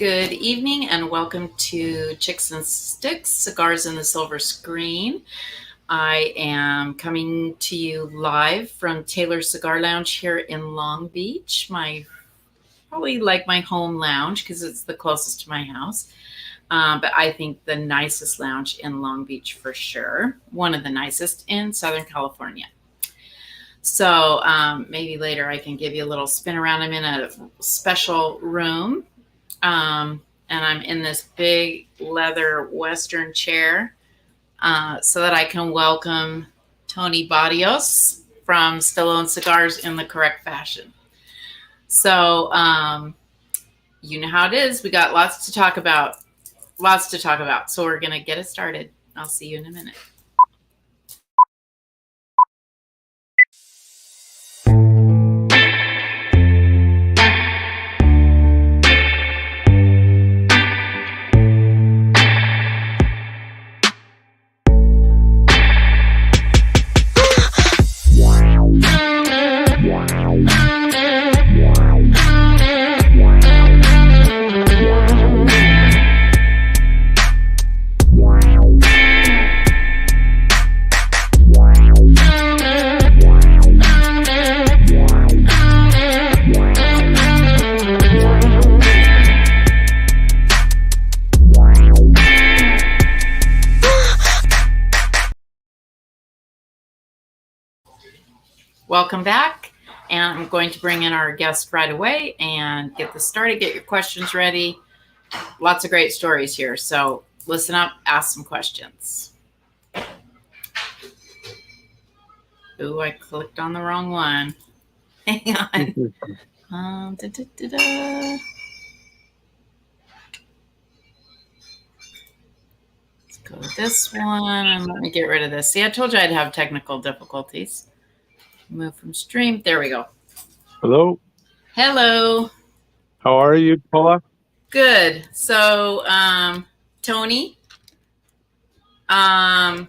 Good evening and welcome to Chicks and Sticks, Cigars in the Silver Screen. I am coming to you live from Taylor's Cigar Lounge here in Long Beach. Probably like my home lounge because it's the closest to my house. But I think the nicest lounge in Long Beach for sure. One of the nicest in Southern California. So maybe later I can give you a little spin around. I'm in a special room. And I'm in this big leather Western chair so that I can welcome TonyBarrios from Stallone Cigars in the correct fashion. So you know how it is. We got lots to talk about. So we're going to get it started. I'll see you in a minute. Welcome back, and I'm going to bring in our guest right away and get this started. Get your questions ready. Lots of great stories here, so listen up, ask some questions. Ooh, I clicked on the wrong one. Hang on. Let's go with this one, and let me get rid of this. See, I told you I'd have technical difficulties. Move from stream. There we go. Hello. Hello. How are you, Paula? Good. So, Tony, Stallone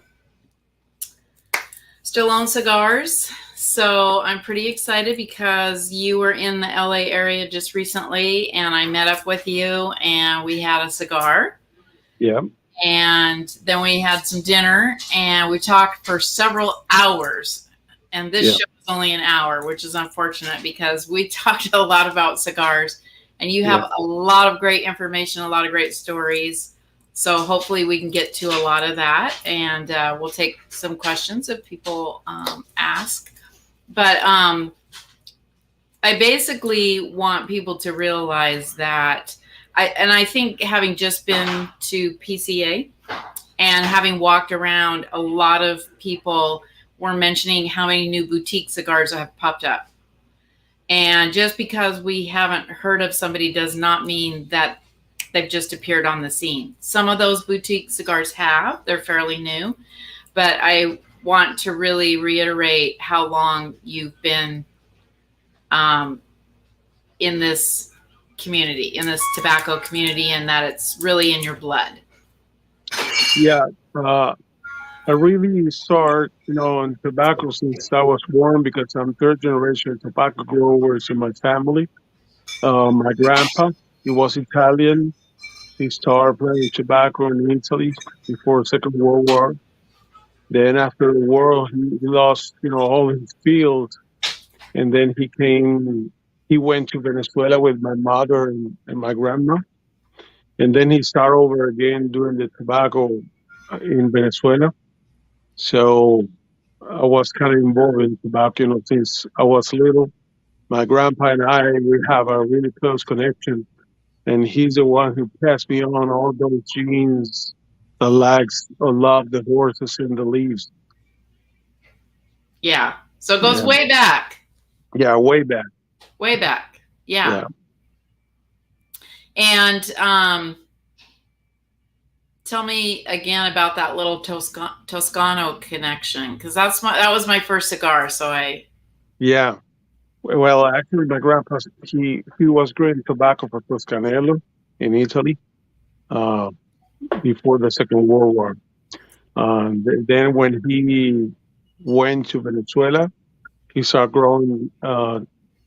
Cigars. So I'm pretty excited because you were in the LA area just recently, and I met up with you, and we had a cigar. Yeah. And then we had some dinner, and we talked for several hours. And this show was only an hour, which is unfortunate because we talked a lot about cigars, and you have a lot of great information, a lot of great stories. So hopefully we can get to a lot of that, and we'll take some questions if people ask. But I basically want people to realize that I think having just been to PCA and having walked around, a lot of people were mentioning how many new boutique cigars have popped up. And just because we haven't heard of somebody does not mean that they've just appeared on the scene. Some of those boutique cigars have. They're fairly new. But I want to really reiterate how long you've been in this community, in this tobacco community, and that it's really in your blood. Yeah. I really started, in tobacco since I was born because I'm third generation tobacco growers in my family. My grandpa, he was Italian. He started playing tobacco in Italy before the Second World War. Then after the war, he lost, all his fields. And then he went to Venezuela with my mother and my grandma. And then he started over again doing the tobacco in Venezuela. So I was kind of involved in tobacco, since I was little. My grandpa and I, we have a really close connection. And he's the one who passed me on all those genes, the legs, the love, the horses, and the leaves. Yeah. So it goes way back. Yeah, way back. Way back. Yeah. And tell me again about that little Toscano connection, because that was my first cigar. So Yeah. Well, actually, my grandpa, he was growing tobacco for Toscanello in Italy before the Second World War. Then when he went to Venezuela, he started growing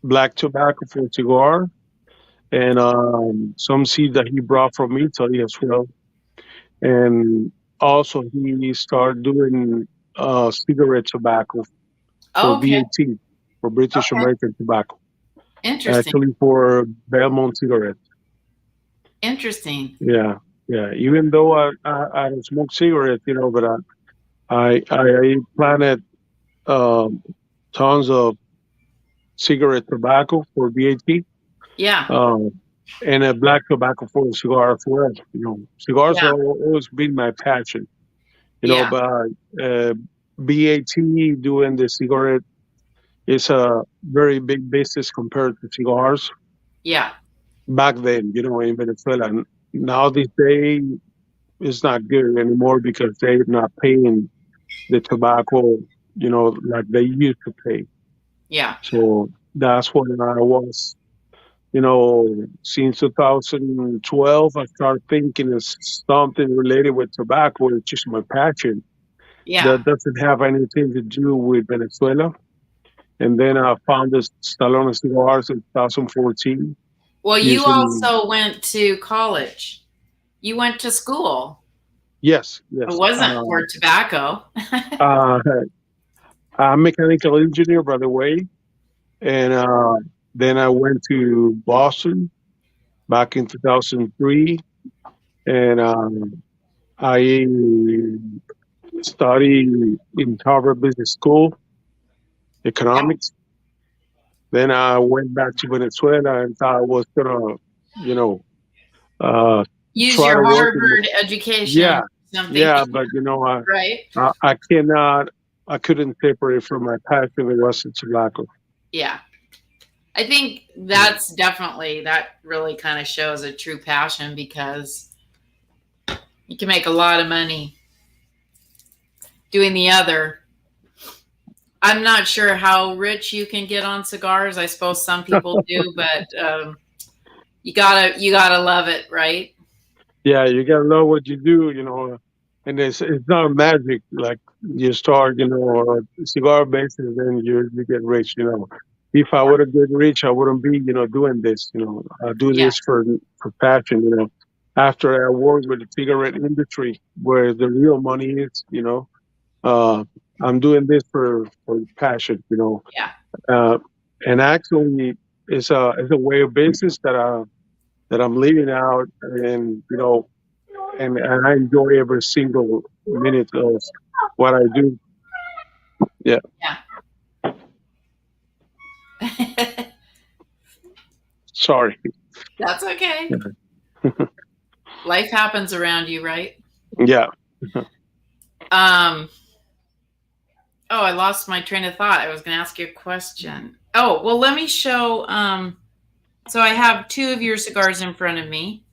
black tobacco for cigar. and some seeds that he brought from Italy as well. And also, he started doing cigarette tobacco for Okay. BAT, for British Okay. American Tobacco, Interesting. actually for Belmont cigarettes. Interesting. Yeah, yeah. Even though I don't smoke cigarettes, but I planted um, tons of cigarette tobacco for BAT, Yeah. um, and a black tobacco for a cigar as well. Cigars Yeah. have always been my passion. Yeah. But BAT doing the cigarette is a very big business compared to cigars Yeah. back then. In Venezuela. Now these days it's not good anymore because they're not paying the tobacco, like they used to pay. Yeah. So that's when I was, since 2012, I started thinking of something related with tobacco. It's just my passion. Yeah. That doesn't have anything to do with Venezuela. And then I found this Stallone Cigars in 2014 Well, you using, also went to college. You went to school. yes, It yes. wasn't for tobacco. Uh, I'm a mechanical engineer, by the way. And then I went to Boston back in 2003. And I studied in Harvard Business School, Yeah. economics. Then I went back to Venezuela and thought I was going to, you know, uh, Use try your to work in the, Harvard education, yeah, something, yeah, but right? I cannot, I couldn't separate from my passion. It wasn't tobacco. Yeah. I think Yeah. that's definitely, that really kind of shows a true passion because you can make a lot of money doing the other. I'm not sure how rich you can get on cigars. I suppose some people do, but you gotta love it, right? Yeah, you gotta know what you do, and it's not magic like you start, cigar business, then you get rich. If I would have get rich, I wouldn't be, doing this. I do Yeah, this for passion. After I worked with the cigarette industry, where the real money is, uh, I'm doing this for passion. yeah, Uh, and actually, it's a way of business that I'm living out, and and I enjoy every single minute of what I do. Yeah, yeah. sorry. That's okay. Life happens around you, right? Yeah. Um, oh, I lost my train of thought. I was going to ask you a question. Oh, well, let me show. So I have two of your cigars in front of me,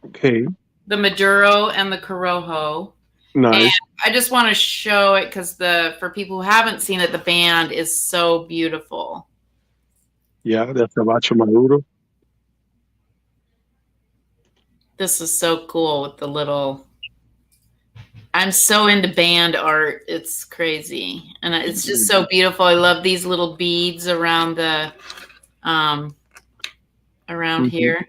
Okay. the Maduro and the Corojo. And Nice. I just want to show it because for people who haven't seen it, the band is so beautiful. Yeah, that's a Bacho Maduro. This is so cool with the little. I'm so into band art. It's crazy. And it's just so beautiful. I love these little beads um around Hmm. here.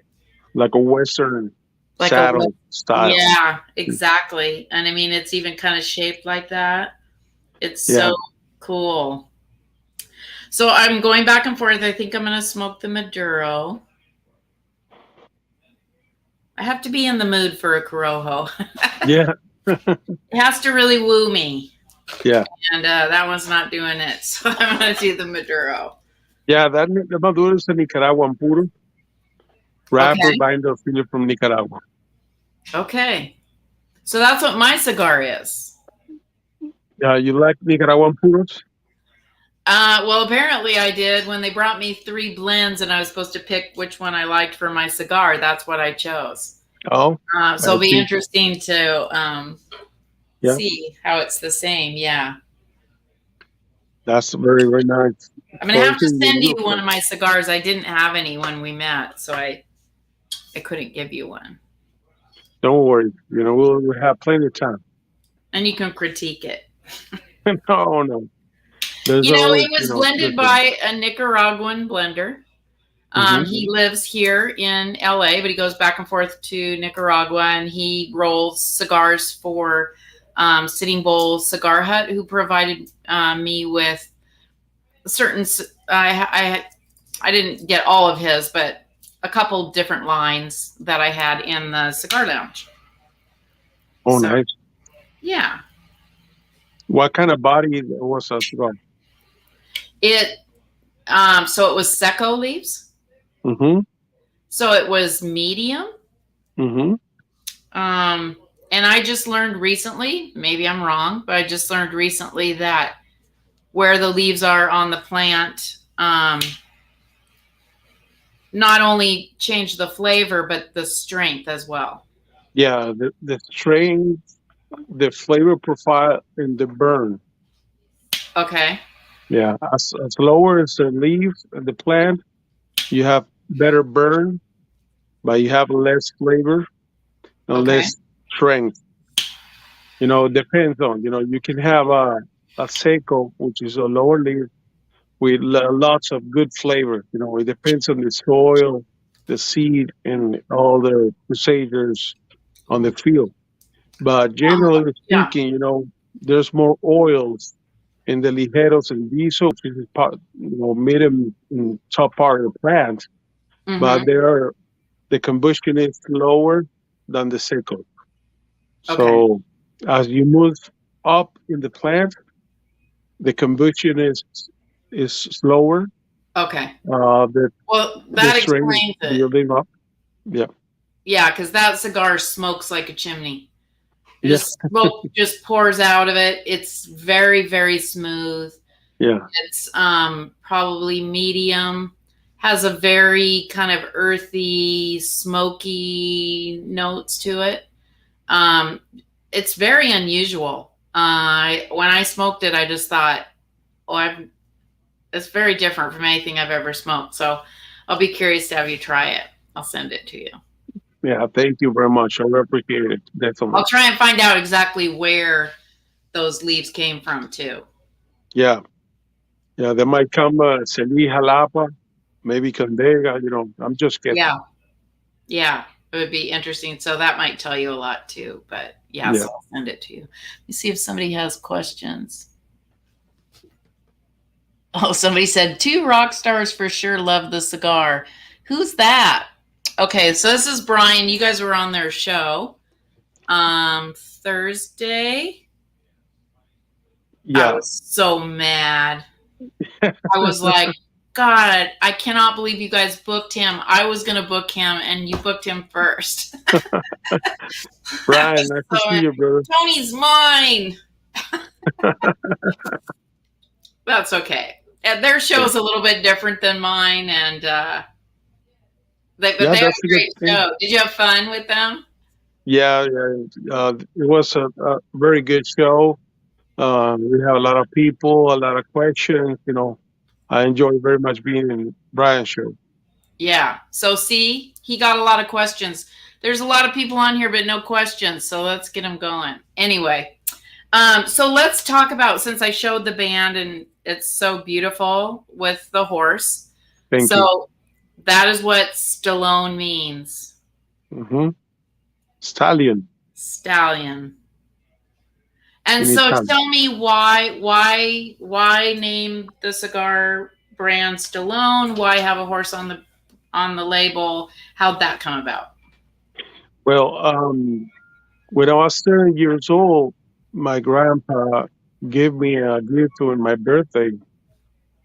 Like a Western Like a saddle style. yeah, exactly. And I mean it's even kind of shaped like that. It's Yeah. so cool. So I'm going back and forth. I think I'm gonna smoke the Maduro. I have to be in the mood for a Corojo. Yeah. It has to really woo me. Yeah. And that one's not doing it. So I'm going to do the Maduro. Yeah. The Maduro is a Nicaraguan puro wrapper Okay. binder filler from Nicaragua. Okay. So that's what my cigar is. You like Nicaraguan puros? Well, apparently I did when they brought me three blends and I was supposed to pick which one I liked for my cigar. That's what I chose. Oh, So I it'll be see. interesting to Yeah, see how it's the same. Yeah. that's very, very nice. I'm going So to have to everything is send you one beautiful. of my cigars. I didn't have any when we met, so I couldn't give you one. Don't worry. We'll have plenty of time. And you can critique it. No, no. There's You know, always, it was good blended things. by a Nicaraguan blender. Mm-hmm. He lives here in LA, but he goes back and forth to Nicaragua, and he rolls cigars for Sitting Bull Cigar Hut, who provided me with certain. I didn't get all of his, but a couple different lines that I had in the cigar lounge. Oh, So nice. yeah, What kind of body was that cigar? it. So it was Seco leaves. Mm-hmm. So it was medium. Mm-hmm. Um, and I just learned recently, maybe I'm wrong, but I just learned recently that where the leaves are on the plant, not only change the flavor, but the strength as well. Yeah, the strain, the flavor profile, and the burn. Okay. Yeah, as lower as the leaves and the plant, you have better burn, but you have less flavor and Okay. less strength. It depends on, you can have a seco, which is a lower leaf with lots of good flavor. It depends on the soil, the seed, and all the procedures on the field. But generally Yeah. speaking, there's more oils in the ligeros and diesel, which is medium and top part of the plant. But Mm-hmm. the combustion is lower than the seco. Okay. So as you move up in the plant, the combustion is slower. Okay. The Well, the that strain is explains it. building up. Yeah, Yeah, because that cigar smokes like a chimney. It yeah, just smoke just pours out of it. It's very, very smooth. yeah, It's probably medium. Has a very kind of earthy, smoky notes to it. Um, it's very unusual. When I smoked it, I just thought, oh, it's very different from anything I've ever smoked. So I'll be curious to have you try it. I'll send it to you. yeah. Thank you very much. I appreciate it. I'll Definitely. try and find out exactly where those leaves came from too. Yeah, yeah. They might come Celi Jalapa, maybe Condega. I'm just guessing. Yeah, yeah, it would be interesting. So that might tell you a lot too. But yeah, Yeah. so I'll send it to you. Let me see if somebody has questions. Oh, somebody said two rock stars for sure love the cigar. Who's that? Okay, so this is Brian. You guys were on their show Thursday. I Yeah. was so mad. I was like, God, I cannot believe you guys booked him. I was going to book him and you booked him first. Brian, nice to So, see you, brother. Tony's mine. That's okay. And their show Yeah, is a little bit different than mine, and but yeah, they have that's a a good great thing. show. Did you have fun with them? Yeah, yeah. It was a very good show. We have a lot of people, a lot of questions. I enjoy very much being in Brian's show. Yeah. So see, he got a lot of questions. There's a lot of people on here, but no questions. So let's get them going. Anyway, so let's talk about, since I showed the band and it's so beautiful with the horse. Thank you. So that is what Stallone means. Hmm. Stallion Stallion. And in so Italian. tell me why name the cigar brand Stallone? Why have a horse on the label? How'd that come about? Well, when I was 30 years old, my grandpa gave me a gift on my birthday.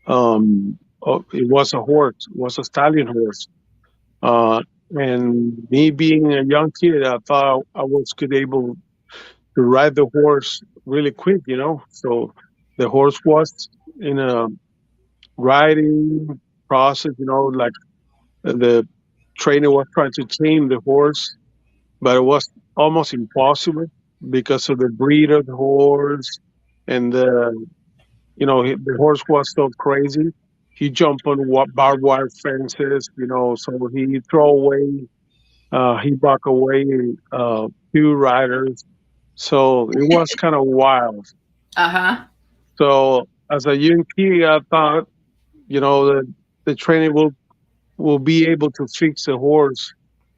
It was a horse, it was a stallion horse. And me being a young kid, I thought I was good able to ride the horse really quick. So the horse was in a riding process, like the trainer was trying to tame the horse, but it was almost impossible because of the breed of the horse and the horse was so crazy. He jumped on barbed wire fences, so he throw away, he back away few riders. So it was kind of wild. Uh huh. So as a young kid, I thought, the training will be able to fix a horse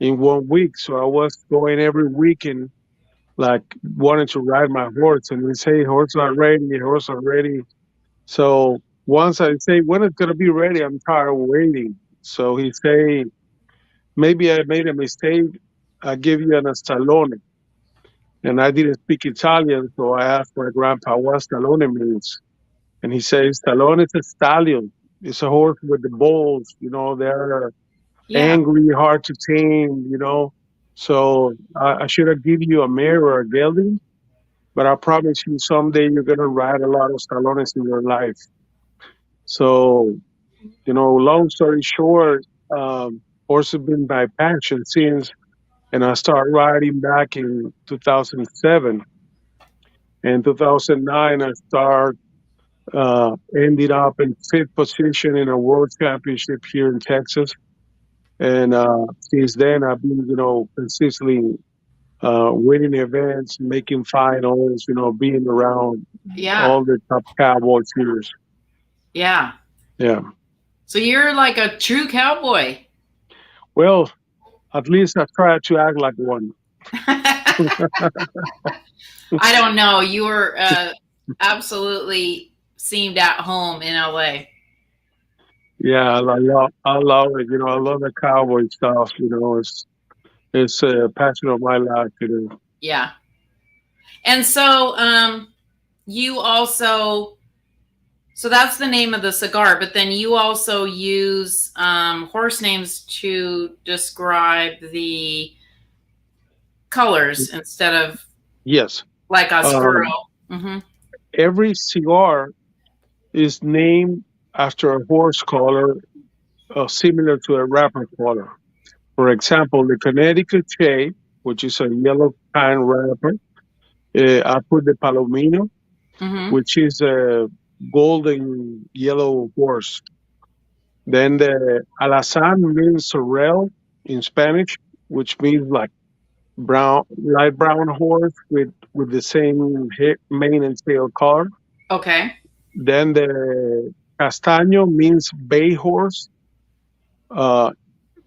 in 1 week. So I was going every weekend, like wanting to ride my horse, and he say, "Horse not ready, horse not ready." So once I say, "When it's gonna be ready?" I'm tired of waiting. So he say, "Maybe I made a mistake. I give you an Stallone." And I didn't speak Italian, so I asked my grandpa what Stallone means. And he says, Stallone is a stallion. It's a horse with the balls, they're Yeah. angry, hard to tame, So I should have given you a mare or a gelding, but I promise you someday you're going to ride a lot of Stallones in your life. So, long story short, horse has been my passion since, and I started riding back in 2007. In 2009, I started ended up in fifth position in a world championship here in Texas. And since then, I've been, consistently winning events, making finals, being around Yeah. all the top cowboy cheers. Yeah. Yeah. So you're like a true cowboy. Well, at least I try to act like one. I don't know. You were absolutely seemed at home in LA. Yeah, I love it. I love the cowboy stuff. It's a passion of my life. Yeah. And so you also, so that's the name of the cigar, but then you also use horse names to describe the colors instead of Yes. like a Um, squirrel. Mm-hmm. every cigar is named after a horse color similar to a wrapper color. For example, the Connecticut Shade, which is a yellow pine wrapper, I put the Palomino, Mm-hmm. which is a golden yellow horse. Then the Alazan means sorrel in Spanish, which means like brown, light brown horse with the same mane and tail color. Okay. Then the Castaño means bay horse. Uh,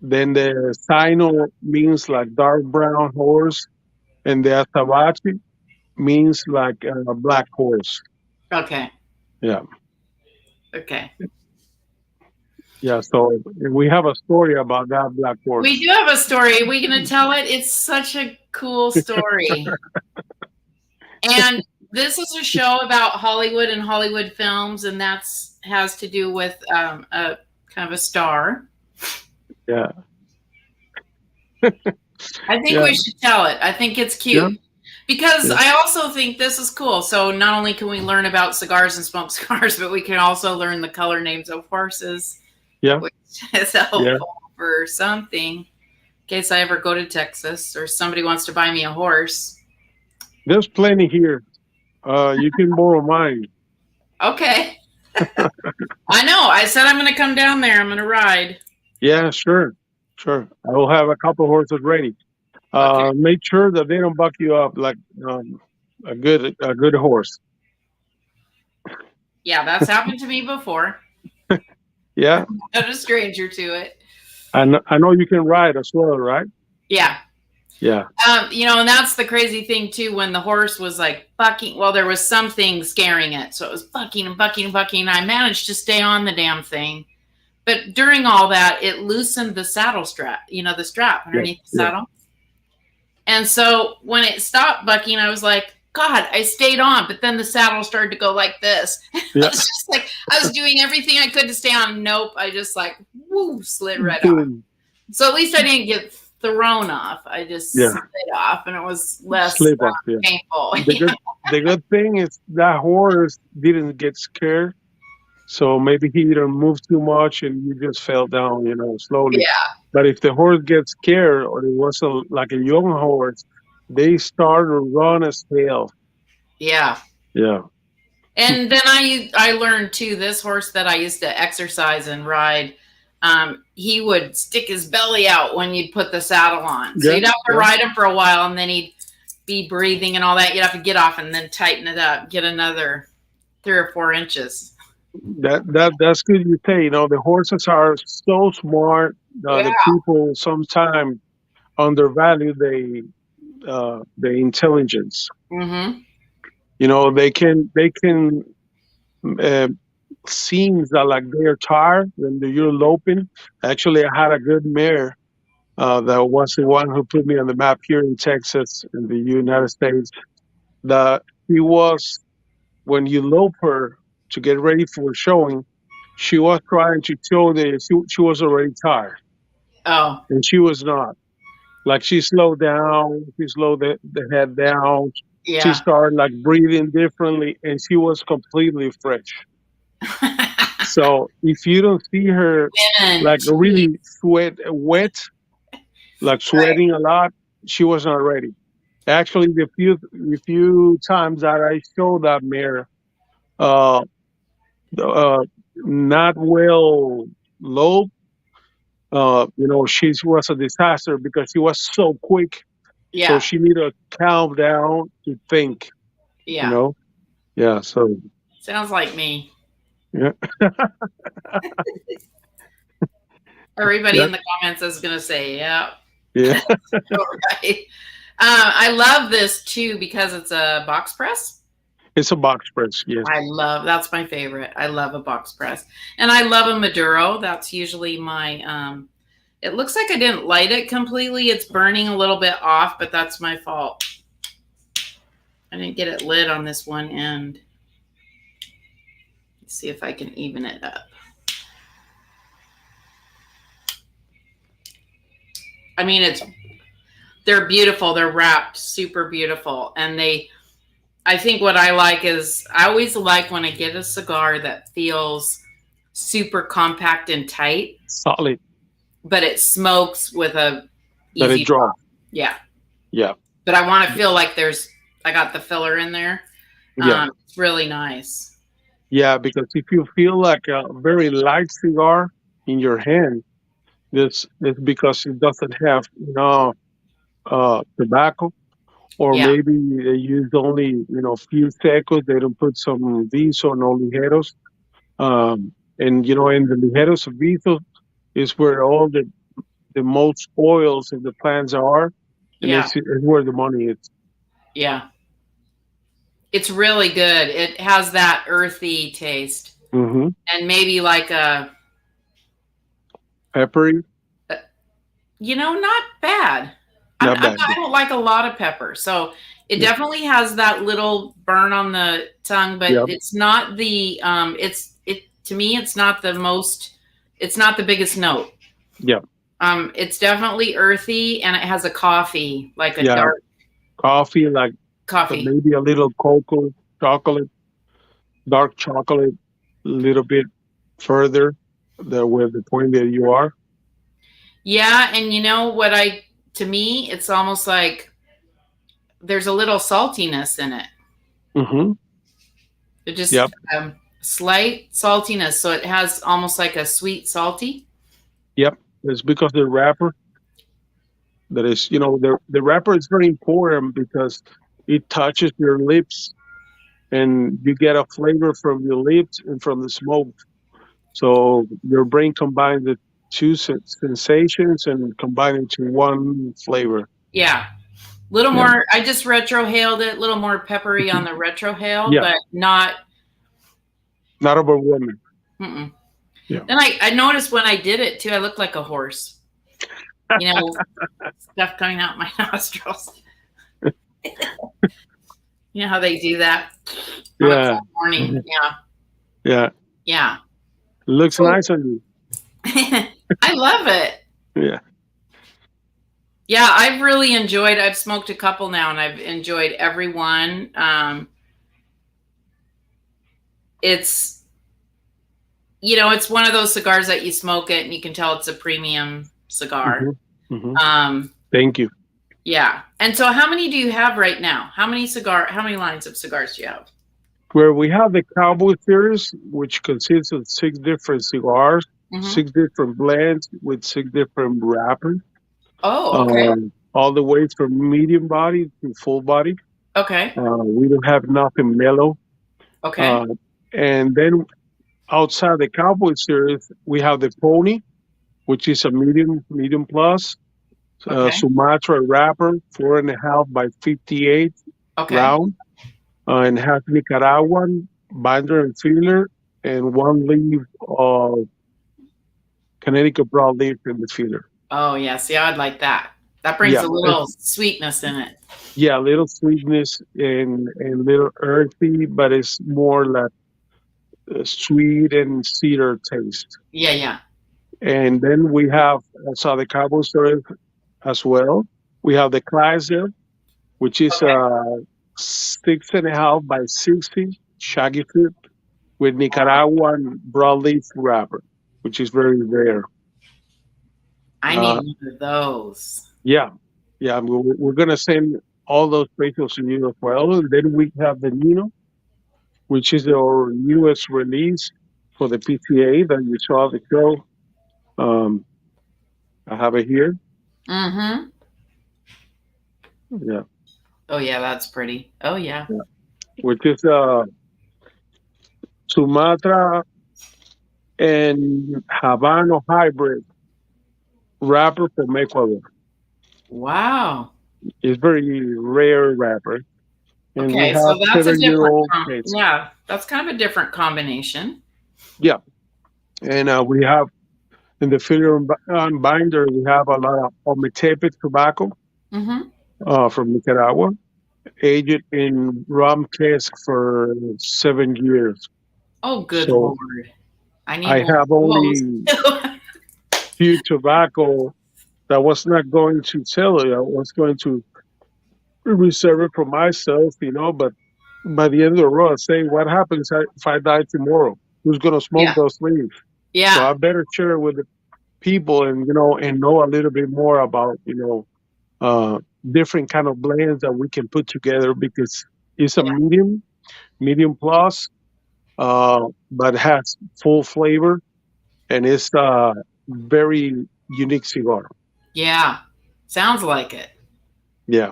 then the Sino means like dark brown horse, and the Azabache means like a black horse. Okay. Yeah, Okay. yeah. So we have a story about that black We horse. do have a story. Are we going to tell it? It's such a cool story. And this is a show about Hollywood and Hollywood films, and that's has to do with a kind of a star. Yeah, I think yeah, we should tell it. I think it's yeah, cute because yeah, I also think this is cool. So not only can we learn about cigars and smoked cigars, but we can also learn the color names of horses, yeah, which is yeah. helpful for something in case I ever go to Texas or somebody wants to buy me a horse. There's plenty here. You can borrow mine. Okay. I know. I said I'm going to come down there. I'm going to ride. Yeah, sure, sure. I will have a couple horses ready. Okay. Make sure that they don't buck you up like a good horse. Yeah, that's happened to me before. Yeah, I'm a stranger to it. I know you can ride as well, right? Yeah. Yeah, And that's the crazy thing too. When the horse was like bucking, well, there was something scaring it, so it was bucking and bucking and bucking. And I managed to stay on the damn thing, but during all that, it loosened the saddle strap. The strap yeah, underneath the yeah, saddle. And so when it stopped bucking, I was like, God, I stayed on, but then the saddle started to go like this. I yeah. was just like, I was doing everything I could to stay on. Nope, I just like woo slid right off. Boom. So at least I didn't get thrown off. I just Yeah, slid off, and it was less slip off. Yeah. painful. The good, the good thing is that horse didn't get scared, so maybe he didn't move too much and you just fell down, slowly. Yeah, But if the horse gets scared or it was like a young horse, they start to run as hell. yeah. Yeah, And then I learned too. This horse that I used to exercise and ride, he would stick his belly out when you'd put the saddle on. So yeah, you'd have to yeah, ride him for a while, and then he'd be breathing and all that. You'd have to get off and then tighten it up, get another 3 or 4 inches. That's good. You say, the horses are so smart. Yeah. The people sometimes undervalue the intelligence. Mm-hmm. They can uh, seems that like they're tired when you're loping. Actually, I had a good mare that was the one who put me on the map here in Texas, in the United States. That he was when you lope her to get ready for showing. She was trying to show that she was already tired, Oh, and she was not. Like she slowed down, she slowed the head down. She yeah. started like breathing differently, and she was completely fresh. So if you don't see her Women, like gee, really wet, like right. sweating a lot, she was not ready. Actually, the few times that I showed that mare, uh, uh, not well low, she was a disaster because she was so quick. So Yeah, she needed to calm down to think. You yeah. know, yeah. So Sounds like me. yeah, Everybody yeah, in the comments is gonna say, "Yeah, yeah. all right." I love this too because it's a box press. It's a box press. Yes, That's my favorite. I love a box press. And I love a Maduro. That's usually my it looks like I didn't light it completely. It's burning a little bit off, but that's my fault. I didn't get it lit on this one end. Let's see if I can even it up. I mean, they're beautiful. They're wrapped super beautiful. And I think what I like is I always like when I get a cigar that feels super compact and tight, solid but it smokes with a that it easy draws. draw. Yeah. Yeah, But I want to feel like I got the filler in there. yeah. It's really nice. Yeah, because if you feel like a very light cigar in your hand, this is because it doesn't have tobacco, or Yeah. maybe they use only few secos. They don't put some viso, no ligeros. And in the ligeros viso is where all the most oils of the plants are, and Yeah. it's where the money is. Yeah. It's really good. It has that earthy taste Hmm. and maybe like Peppery, a not bad. not bad. I don't like a lot of pepper, so it Yeah, definitely has that little burn on the tongue, but yeah, it's not the it to me it's not the most it's not the biggest note. yeah, It's definitely earthy and it has a coffee, like a yeah. dark Coffee, like coffee. maybe a little cocoa, chocolate, dark chocolate, a little bit further where the point that you are. Yeah, and you know what to me it's almost like there's a little saltiness in it. Hmm. It just Yep, slight saltiness, so it has almost like a sweet salty. yep. It's because the wrapper that is, the wrapper is very important because it touches your lips and you get a flavor from your lips and from the smoke. So your brain combines the two sensations and combine into one flavor. Yeah, little Yeah. more. I just retrohaled it, a little more peppery on Mhm. the retrohale, Yeah. but not. Not overwhelming. Mm-mm. Yeah. Then I noticed when I did it too, I looked like a horse. Stuff coming out my nostrils. You know how they do that on a Yeah. cold morning. Yeah, Yeah. yeah. It looks So nice on you. I love it. Yeah. Yeah, I've really enjoyed. I've smoked a couple now, and I've enjoyed every one. It's it's one of those cigars that you smoke it, and you can tell it's a premium cigar. Hmm. Hmm. Um, Thank you. yeah. And so, how many do you have right now? How many lines of cigars do you have? Where we have the Cowboy series, which consists of six different cigars, Mm-hmm. six different blends with six different wrappers, Oh, okay. all the way from medium body to full body. Okay. We don't have nothing mellow. Okay. Uh, and then outside the Cowboy series, we have the Pony, which is a medium plus. Okay. Sumatra wrapper, 4.5 by 58 Okay. round, and has Nicaraguan binder and filler, and one leaf of Connecticut broadleaf in the filler. Oh, yeah. See, I'd like that. That brings Yeah, a little sweetness in it. yeah, a little sweetness and little earthy, but it's more like sweet and cedar taste. Yeah, yeah. And then we have also the Cabo syrup as well. We have the Chrysler, which is Okay. 6.5 by 60 shaggy fruit with Nicaraguan broadleaf wrapper, which is very rare. I need Uh, one of those. yeah, yeah, we're gonna send all those pictures to you as well. And then we have the Nino, which is our newest release for the PTA that you saw the show. Um, I have it here. Mm-hmm. Yeah, Oh, yeah, that's pretty. Oh, yeah. yeah. Which is Sumatra and Habano hybrid wrapper from Ecuador. Wow. It's very rare wrapper, and we Okay, have so that's a 7 year different, old case. yeah, that's kind of a different combination. Yeah, and we have in the filler and binder we have a lot of Ometepe tobacco Mm-hmm. from Nicaragua, aged in rum cask for 7 years. Oh, good So Lord. I need I one have of those. only few tobacco that was not going to sell it. I was going to reserve it for myself, but by the end of the road, I say, what happens if I die tomorrow? Who's going to smoke Yeah. those leaves? So Yeah. I better share it with the people and know a little bit more about, uh, different kind of blends that we can put together because it's a Yeah. medium plus, but has full flavor and it's a very unique cigar. Yeah. Sounds like it. Yeah.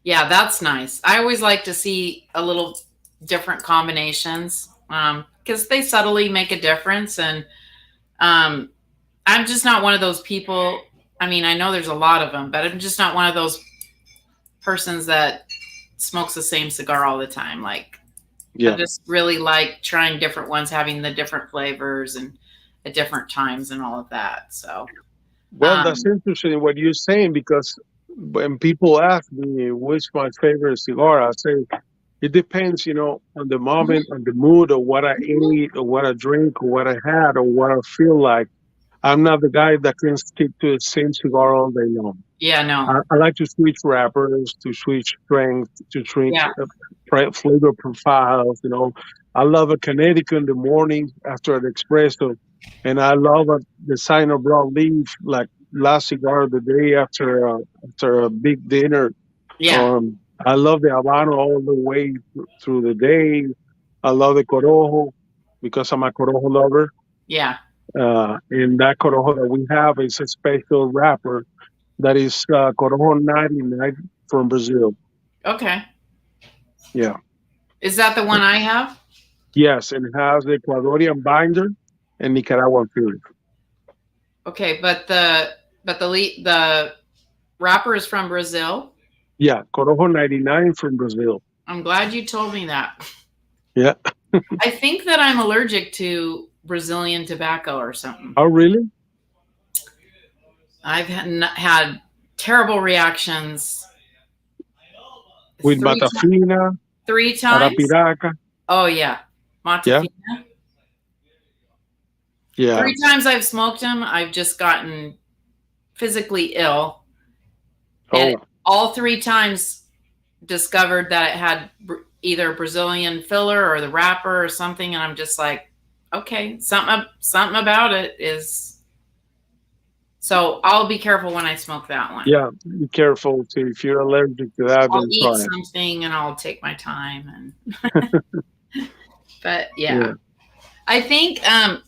Yeah, that's nice. I always like to see a little different combinations because they subtly make a difference. And um, I'm just not one of those people. I mean, I know there's a lot of them, but I'm just not one of those persons that smokes the same cigar all the time. Like, I Yeah. just really like trying different ones, having the different flavors and at different times and all of that. So, Well, that's um, interesting what you're saying because when people ask me which my favorite cigar, I say it depends, on the mhm, moment, on the mood, or what I mhm. ate, or what I drink, or what I had, or what I feel like. I'm not the guy that can stick to the same cigar all day long. Yeah, no. I like to switch wrappers, to switch strength, to switch Yeah, flavor profiles. I love a Connecticut in the morning after an espresso, and I love a designer brown leaf like last cigar the day after a big dinner. yeah, I love the Habano all the way through the day. I love the Corojo because I'm a Corojo lover. yeah. And that Corojo that we have is a special wrapper that is Corojo 99 from Brazil. Okay. Yeah. Is that the one I have? Yes, and it has the Ecuadorian binder and Nicaraguan filler. Okay, but the wrapper is from Brazil. Yeah, Corojo 99 from Brazil. I'm glad you told me that. Yeah. I think that I'm allergic to Brazilian tobacco or something. Oh, really? I've had terrible reactions With three Matafina, three times. Arapiraca. Oh yeah, Yeah. Montefina. Yeah. 3 times I've smoked them. I've just gotten physically ill, and Oh, all 3 times discovered that it had either Brazilian filler or the wrapper or something, and I'm just like, okay, something about it is. So I'll be careful when I smoke that one. yeah. Be careful too. If you're allergic to that, I'll don't eat try it. something and I'll take my time but Yeah. yeah. I think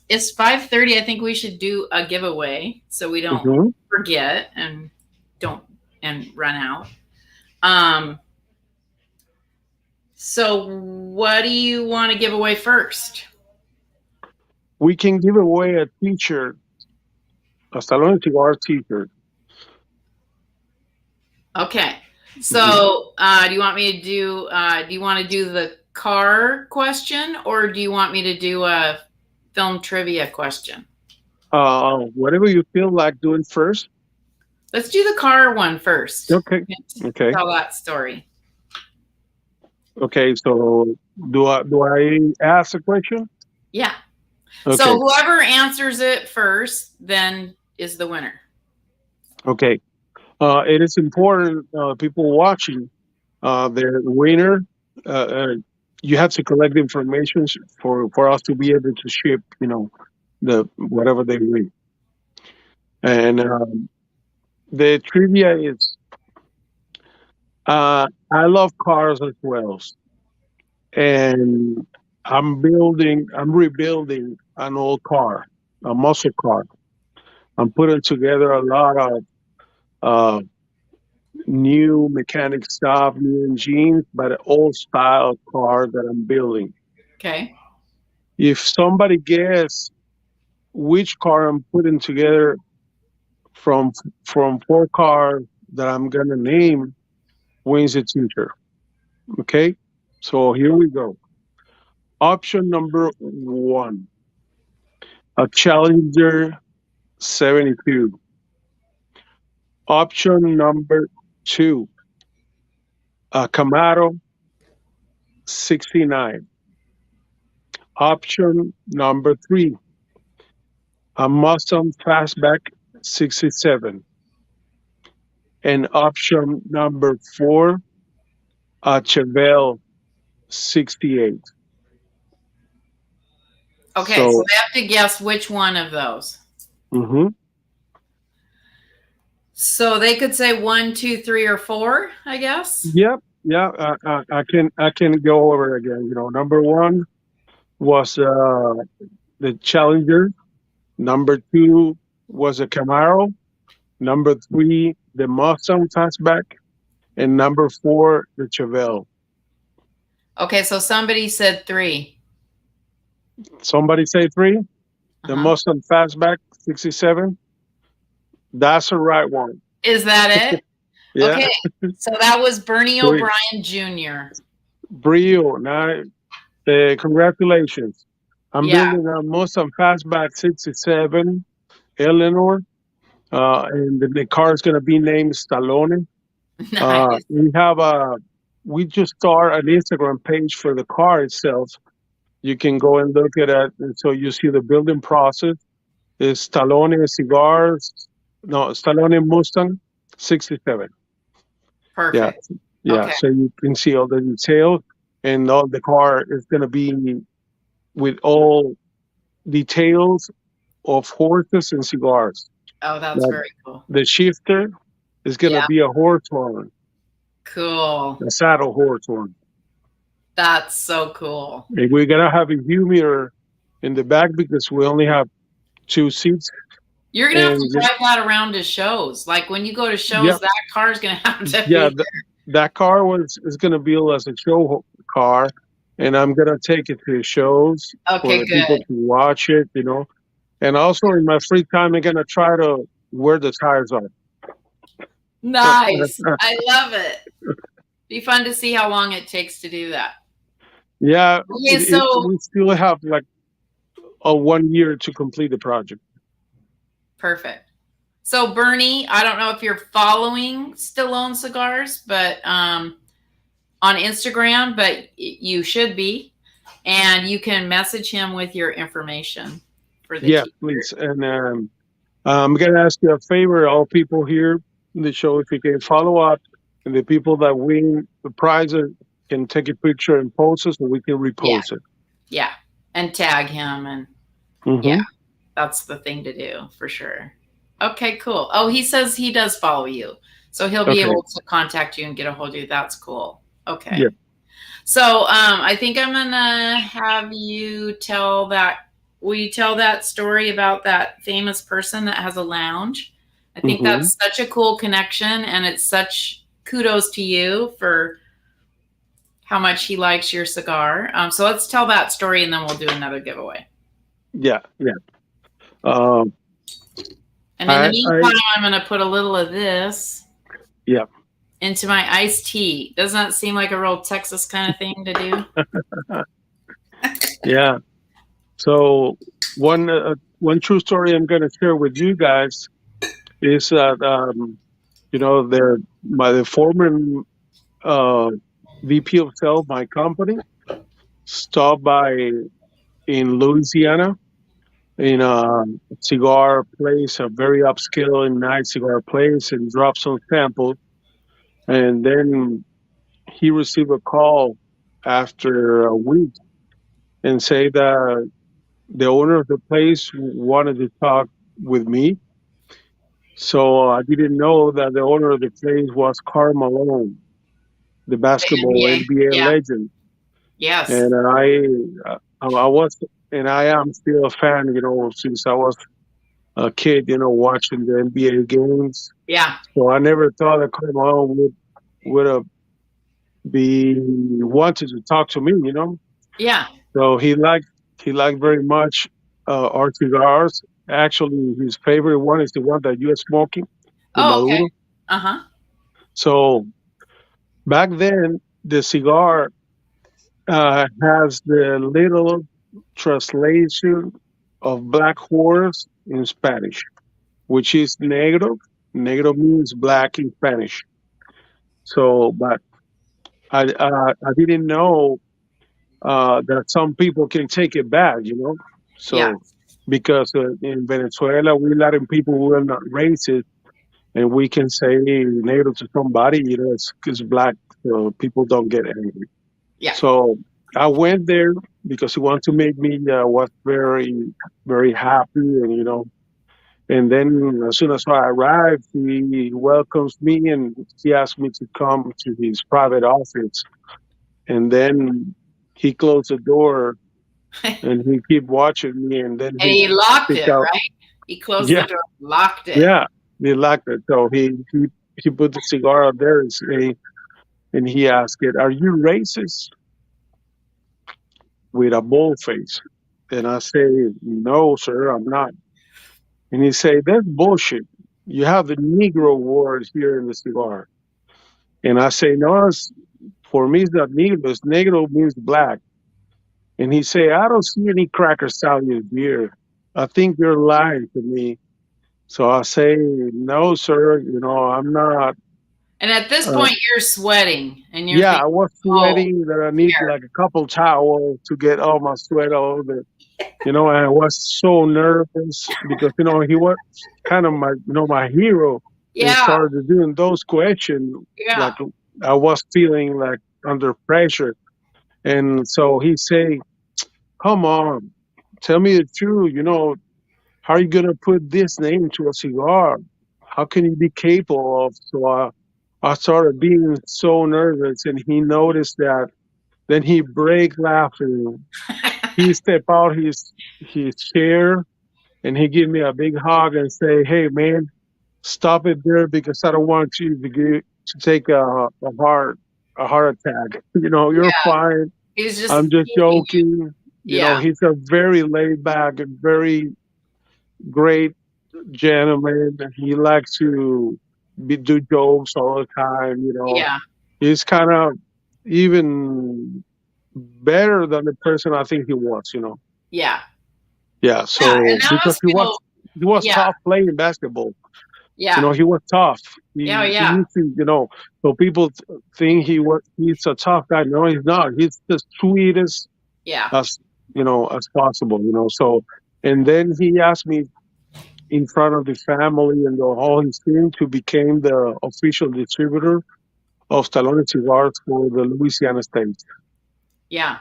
it's 5:30. I think we should do a giveaway so we don't Hmm. forget and don't and run out. Um so what do you want to give away first? We can give away a T-shirt, a Stallone Cigar T-shirt. Okay. Mhm. So, do you want me to do? Do you want to do the car question, or do you want me to do a film trivia question? Whatever you feel like doing first. Let's do the car one first. Okay. Okay. Tell that story. Okay. So do I ask a question? Yeah. So Okay. whoever answers it first then is the winner. Okay. It is important, people watching, the winner. Uh, uh, you have to collect the information for us to be able to ship, the whatever they win. And the trivia is, I love cars as well, and I'm rebuilding an old car, a muscle car. I'm putting together a lot of uh, new mechanic stuff, new engines, but an old style car that I'm building. Okay. If somebody guess which car I'm putting together from from four cars that I'm gonna name, wins the teacher. Okay, so here we go. Option number one, a Challenger 72. Option number two, a Camaro 69. Option number three, a Mustang Fastback 67. And option number four, a Chevelle 68. Okay, so So, they have to guess which one of those. mhm. So they could say one, two, three, or four, I guess. Yep, yeah, I can go over it again. Number one was the Challenger. Number two was a Camaro. Number three, the Mustang Fastback, and number four, the Chevelle. Okay, so somebody said three. Somebody say three, the Uh-huh. Mustang Fastback 67. That's the right one. Is that it? Yeah, Okay, so that was Bernie three. O'Brien Jr. Brio, now, congratulations. I'm Yeah, building a Mustang Fastback 67 Eleanor, and the car is going to be named Stallone. nice. We just start an Instagram page for the car itself. You can go and look at it, and so you see the building process. It's Stallone Cigars, no, Stallone Mustang 67. Yeah, Perfect. yeah. Okay. So you can see all the details, and all the car is going to be with all details of horses and cigars. Oh, that's Like very cool. the shifter is going to Yeah, be a horse horn, cool. a saddle horse horn. That's so cool. And we're going to have a humidor in the back because we only have two seats. You're gonna have to And drive that around to shows. Like when you go to yeah, shows, that car's gonna have to yeah, be. that car is going to be as a show car, and I'm going to take it to shows for Okay, the people good. to watch it. And also in my free time, I'm going to try to wear the tires off. Nice. I love it. Be fun to see how long it takes to do that. Yeah, Okay, so we still have like a 1 year to complete the project. perfect. So Bernie, I don't know if you're following Stallone Cigars, but on Instagram, but you should be, and you can message him with your information for the Yeah, t-shirt. please. And I'm going to ask you a favor, all people here in the show, if you can follow up, and the people that win the prizes can take a picture and post it so we can Yeah, repost it. yeah, and tag him, and yeah, Mm-hmm. that's the thing to do for sure. Okay, cool. Oh, he says he does follow you, so he'll be Okay. able to contact you and get a hold of you. That's cool. Okay. Yeah. So I think I'm gonna have you tell that. Will you tell that story about that famous person that has a lounge? I think Mm-hmm. that's such a cool connection, and it's such kudos to you for how much he likes your cigar. So let's tell that story, and then we'll do another giveaway. Yeah, yeah. Um, And in the I, meantime, I'm going to put a little of this yeah, into my iced tea. Doesn't that seem like a real Texas kind of thing to do? yeah. So one true story I'm going to share with you guys is that the former uh, VP of sales, my company, stopped by in Louisiana in a cigar place, a very upscale and nice cigar place, and dropped some samples. And then he received a call after a week and say that the owner of the place wanted to talk with me. So I didn't know that the owner of the place was Karl Malone, the The basketball NBA. NBA Yeah. legend. Yes. And I was, and I am still a fan, since I was a kid, watching the NBA games. Yeah. So I never thought that Karl Malone would have be wanted to talk to me. Yeah. So he liked very much our cigars. Actually, his favorite one is the one that you're smoking, the Oh, okay. Maduro. Uh huh. So back then, the cigar has the little translation of black horse in Spanish, which is negro. Negro means black in Spanish. So, but I didn't know that some people can take it bad. Yeah. So, because in Venezuela, we Latin people, we're not racist, and we can say native to somebody, it's black, so people don't get angry. Yeah. So I went there because he wanted to make me was very, very happy, and then as soon as I arrived, he welcomes me and he asked me to come to his private office, and then he closed the door And and he keep watching me, and then he he locked picked it, out, right? He closed the yeah, door, locked it. yeah, he liked it. So he put the cigar out there and he asked it, "Are you racist?" With a bold face, and I say, "No, sir, I'm not." And he say, "That's bullshit. You have the Negro word here in the cigar." And I say, "No, for me it's not Negro. It's Negro means black." And he say, "I don't see any cracker stallions here. I think you're lying to me." So I say, "No, sir. I'm not." And at this Uh, point, you're sweating and you're yeah, thinking, I was oh, sweating that I need here. like a couple towels to get all my sweat out. And I was so nervous because he was kind of my hero, and Yeah. started doing those questions Yeah. like I was feeling like under pressure. And so he say, "Come on, tell me the truth. How are you gonna put this name to a cigar? How can you be capable of?" So I started being so nervous, and he noticed that. Then he break laughing. He step out his chair and he give me a big hug and say, "Hey man, stop it there because I don't want you to take a heart attack. You're Yeah. fine. He was just I'm just teasing you. joking." Yeah. He's a very laid back and very great gentleman. He likes to do jokes all the time. Yeah. He's kind of even better than the person I think he was. Yeah. Yeah. Yeah. And So that because must he was feel, he was yeah. tough playing basketball. Yeah. He was tough. Yeah. He Yeah. used to. So people think he's a tough guy. No, he's not. He's the sweetest Yeah. as possible. So, and then he asked me in front of the family and all his team to become the official distributor of Stallone Cigars for the Louisiana state. Yeah.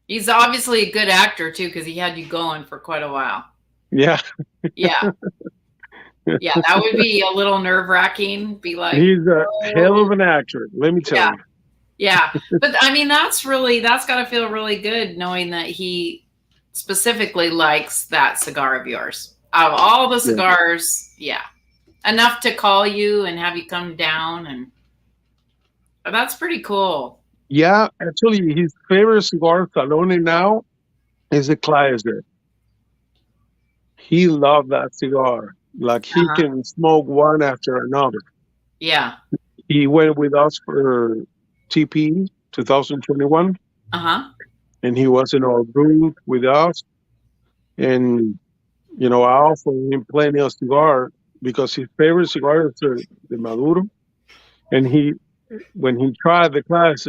He's obviously a good actor too because he had you going for quite a while. Yeah, Yeah. Yeah. That would be a little nerve wracking. Be like, he's a hell oh, of an actor. Let me tell yeah. you. Yeah. But I mean, that's got to feel really good knowing that he specifically likes that cigar of yours. Out of all the Yeah. cigars, yeah. Enough to call you and have you come down. And that's pretty cool. Yeah, actually, his favorite cigar, Salone now, is the Chrysler. He loved that cigar. Like he Uh-huh. can smoke one after another. Yeah. He went with us for TP 2021, Uh-huh. and he was in our booth with us. And I offered him plenty of cigar because his favorite cigar is the Maduro. And when he tried the class,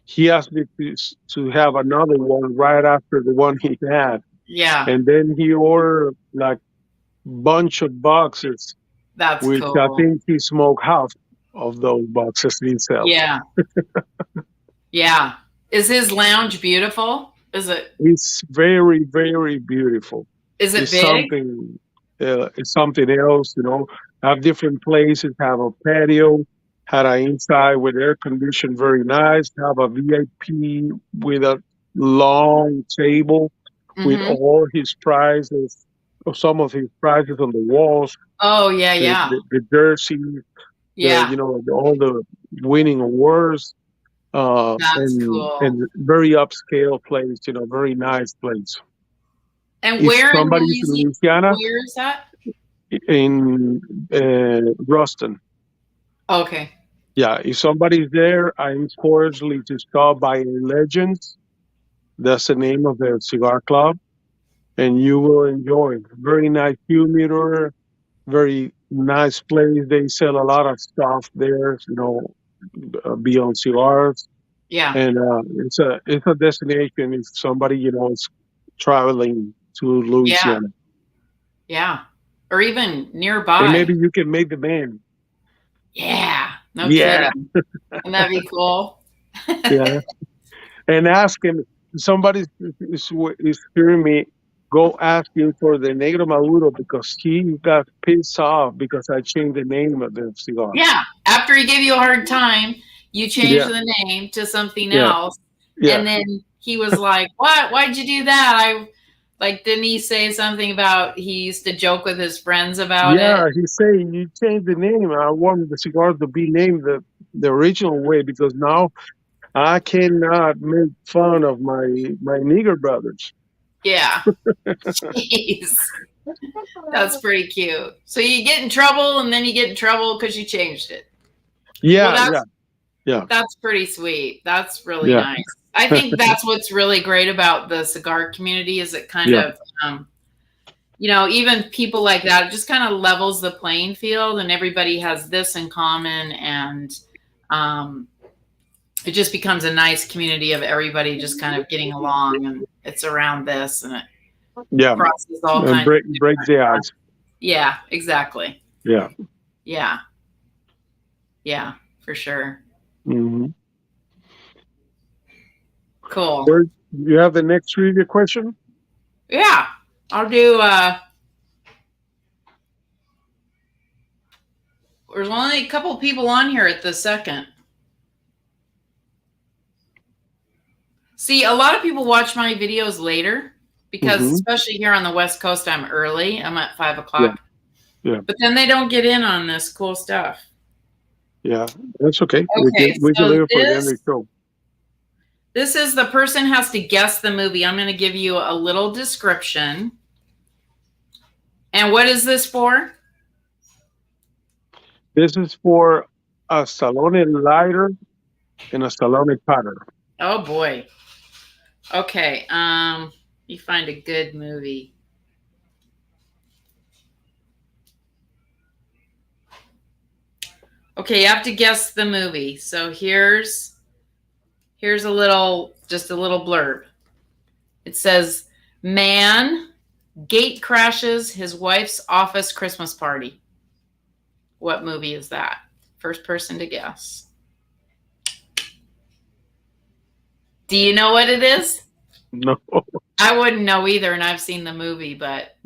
he asked me to have another one right after the one he had, Yeah. and then he ordered like bunch of boxes, That's which I cool. think he smoked half of those boxes himself. Yeah. Yeah. Is his lounge beautiful? Is it It's very, very beautiful. is it It's big? something. It's something else. Have different places. Have a patio. Had an inside with air conditioned, very nice. Have a VIP with a long table with Mm-hmm. all his prizes, or some of his prizes on the walls, Oh, yeah, the yeah. the jerseys, Yeah. all the winning awards, That's cool. and very upscale place, very nice place. And If where in somebody's in Louisiana, Louisiana, where is that? in Ruston, Okay. yeah, if somebody's there, I encourage you to stop by Legends. That's the name of the cigar club, and you will enjoy. Very nice humidor, very nice place. They sell a lot of stuff there, beyond cigars, Yeah. and it's a destination if somebody is traveling to Yeah. Louisiana, Yeah. Or even and nearby. maybe you can make the band. Yeah. No Yeah, kidding. Wouldn't that be cool? yeah, and ask him. Somebody is hearing me. Go ask him for the Negro Maduro because he got pissed off because I changed the name of the cigar. Yeah. After he gave you a hard time, you changed Yeah, the name to something yeah, else. yeah. And then he was like, "What? Why'd you do that?" I like, didn't he say something about he used to joke with his friends about it? Yeah, he's saying you changed the name. I want the cigar to be named the original way because now I cannot make fun of my nigger brothers. Yeah. Jeez. That's pretty cute. So you get in trouble and then you get in trouble because you changed it. Well, Yeah, yeah, yeah, that's pretty sweet. That's really yeah, nice. I think that's what's really great about the cigar community is it kind yeah, of even people like that, it just kind of levels the playing field and everybody has this in common and um, it just becomes a nice community of everybody just kind of getting along and it's around this and it yeah. crosses all And kinds of break different the ice. yeah, exactly. Yeah. Yeah. Yeah, for sure. Hmm. Cool. Where you have the next trivia question? Yeah. I'll do there's only a couple people on here at the second. See, a lot of people watch my videos later because, Hmm. especially here on the West Coast, I'm early. I'm at 5 Yeah, o'clock. yeah, But then they don't get in on this cool stuff. yeah. That's okay. We Okay, can we can so leave it for the end this of the show. this is the person has to guess the movie. I'm going to give you a little description. And what is this for? This is for a Stallone lighter and a Stallone cutter. Oh boy. Okay. You find a good movie. Okay, you have to guess the movie. So here's a little just a little blurb. It says man gate crashes his wife's office Christmas party. What movie is that? First person to guess. Do you know what it is? No. I wouldn't know either, and I've seen the movie, but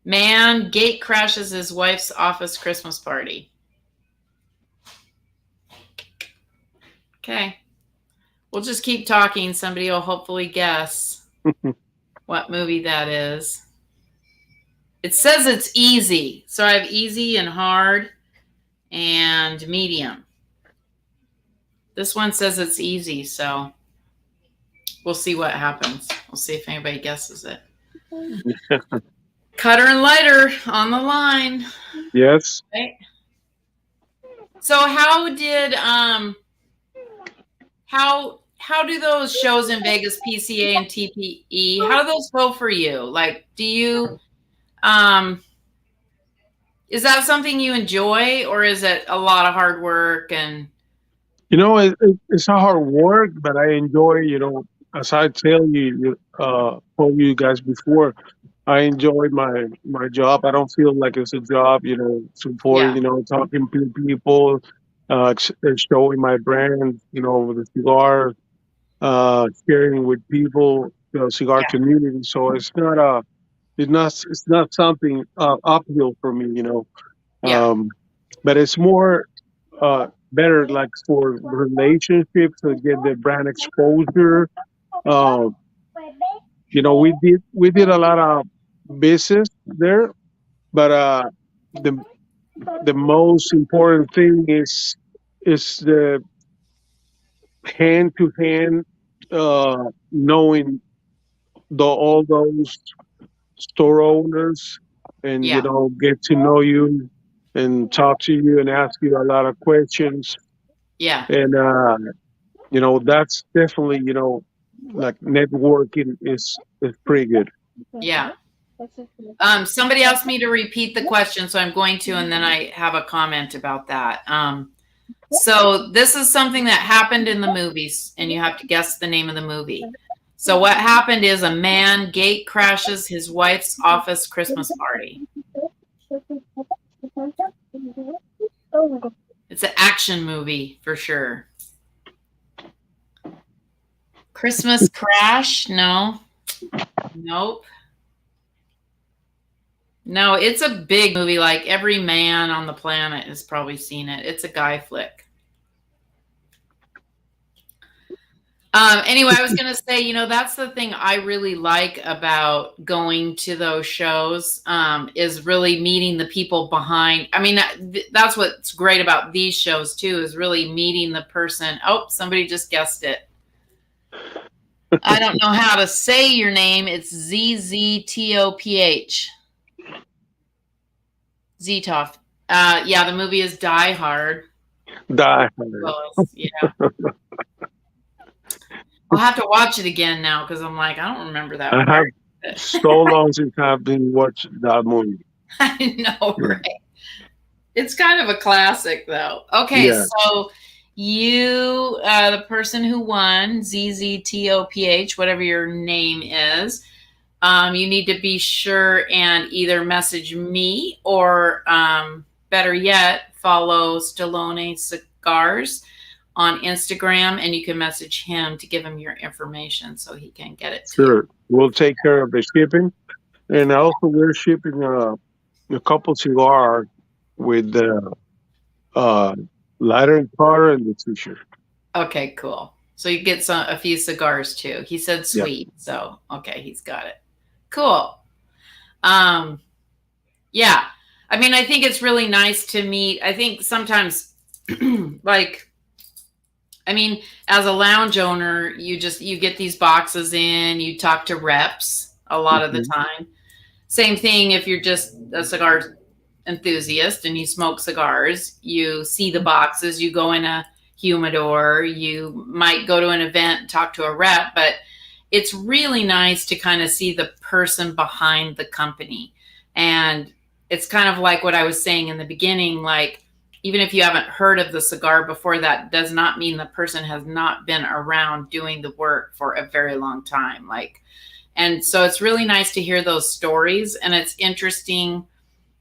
man gate crashes his wife's office Christmas party. Okay. We'll just keep talking. Somebody will hopefully guess what movie that is. It says it's easy. So I have easy and hard and medium. This one says it's easy, so we'll see what happens. We'll see if anybody guesses it. Cutter and lighter on the line. Yes. Right? So how do those shows in Vegas, PCA and TPE, how do those go for you? Like, do you um is that something you enjoy, or is it a lot of hard work and It's a hard work, but I enjoy, as I told you guys before, I enjoy my job. I don't feel like it's a job, yeah, supporting, talking to people, showing my brand, the cigar, sharing with people, the cigar yeah, community. So it's not something uphill for me, yeah, um, but it's more better like for relationships to get the brand exposure. Um, we did a lot of business there, but the the most important thing is the hand to hand, knowing all those store owners, and yeah, get to know you and talk to you and ask you a lot of questions, yeah, and that's definitely, like networking is pretty good. yeah. Somebody asked me to repeat the question, so I'm going to, and then I have a comment about that. So this is something that happened in the movies, and you have to guess the name of the movie. So what happened is a man gate crashes his wife's office Christmas party. It's an action movie for sure. Christmas Crash? No. Nope. No, it's a big movie. Like every man on the planet has probably seen it. It's a guy flick. Anyway, I was going to say, that's the thing I really like about going to those shows, is really meeting the people behind. I mean, that's what's great about these shows too, is really meeting the person. Oh, somebody just guessed it. I don't know how to say your name. It's ZZTOPH. Ztoff. Yeah, the movie is Die Hard. Die. Well, yeah. I'll have to watch it again now because I'm like, I don't remember that I part. have so long since I've been watching that movie. I know, Yeah. right? It's kind of a classic, though. Okay, Yeah. so you, the person who won, ZZTOPH, whatever your name is, you need to be sure and either message me or, better yet, follow Stallone Cigars on Instagram, and you can message him to give him your information so he can get it to you. Sure. We'll take care of the shipping, and also we're shipping a couple cigars with the uh, lighter and powder and the t-shirt. Okay, cool. So you get a few cigars too. He said Yeah. sweet, so okay, he's got it. Cool. Um, yeah. I mean, I think it's really nice to meet. I think sometimes, like, I mean, as a lounge owner, you get these boxes in, you talk to reps a lot of the Mhm. time. Same thing if you're just a cigar enthusiast and you smoke cigars, you see the boxes, you go in a humidor, you might go to an event and talk to a rep, but it's really nice to kind of see the person behind the company. And it's kind of like what I was saying in the beginning, like even if you haven't heard of the cigar before, that does not mean the person has not been around doing the work for a very long time. Like, and so it's really nice to hear those stories. And it's interesting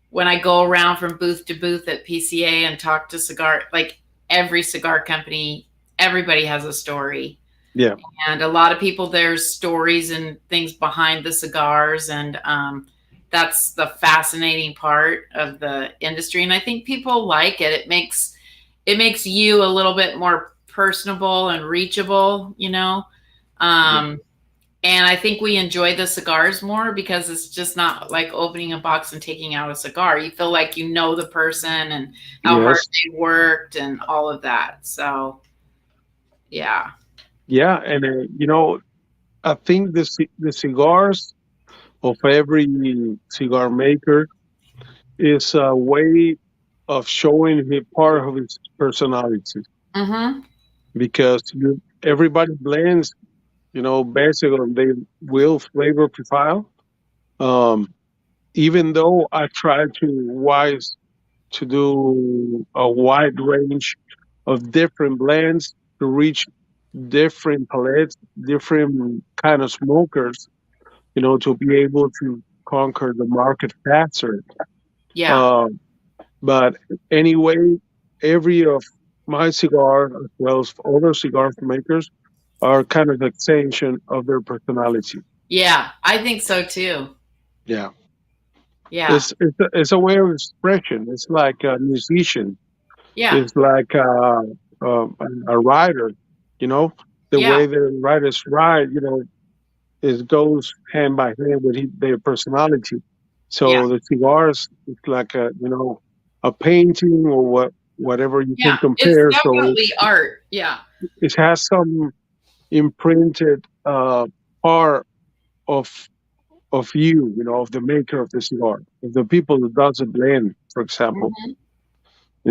when I go around from booth to booth at PCA and talk to cigar, like every cigar company, everybody has a story. Yeah. And a lot of people, there's stories and things behind the cigars. And that's the fascinating part of the industry. And I think people like it. It makes you a little bit more personable and reachable, Um, and I think we enjoy the cigars more because it's just not like opening a box and taking out a cigar. You feel like you know the person and how hard Yes. they worked and all of that. So, yeah. Yeah, and I think the cigars. of every cigar maker is a way of showing his part of his personality Mm-hmm. because everybody blends, based on their will flavor profile. Um, Even though I try to do a wide range of different blends to reach different palettes, different kind of smokers, to be able to conquer the market faster. Yeah. Um, but anyway, every of my cigar, as well as other cigar makers, are kind of extension of their personality. Yeah. I think so too. Yeah, Yeah. it's a way of expression. It's like a musician. Yeah. It's like a writer. You know, the Yeah. way the writers write, it goes hand by hand with their personality. Yeah. So the cigars, it's like a painting or whatever you Yeah. can It's compare. So definitely art. Yeah. it has some imprinted part of you, of the maker of the cigar, of the people that does the blend, for example. Mhm.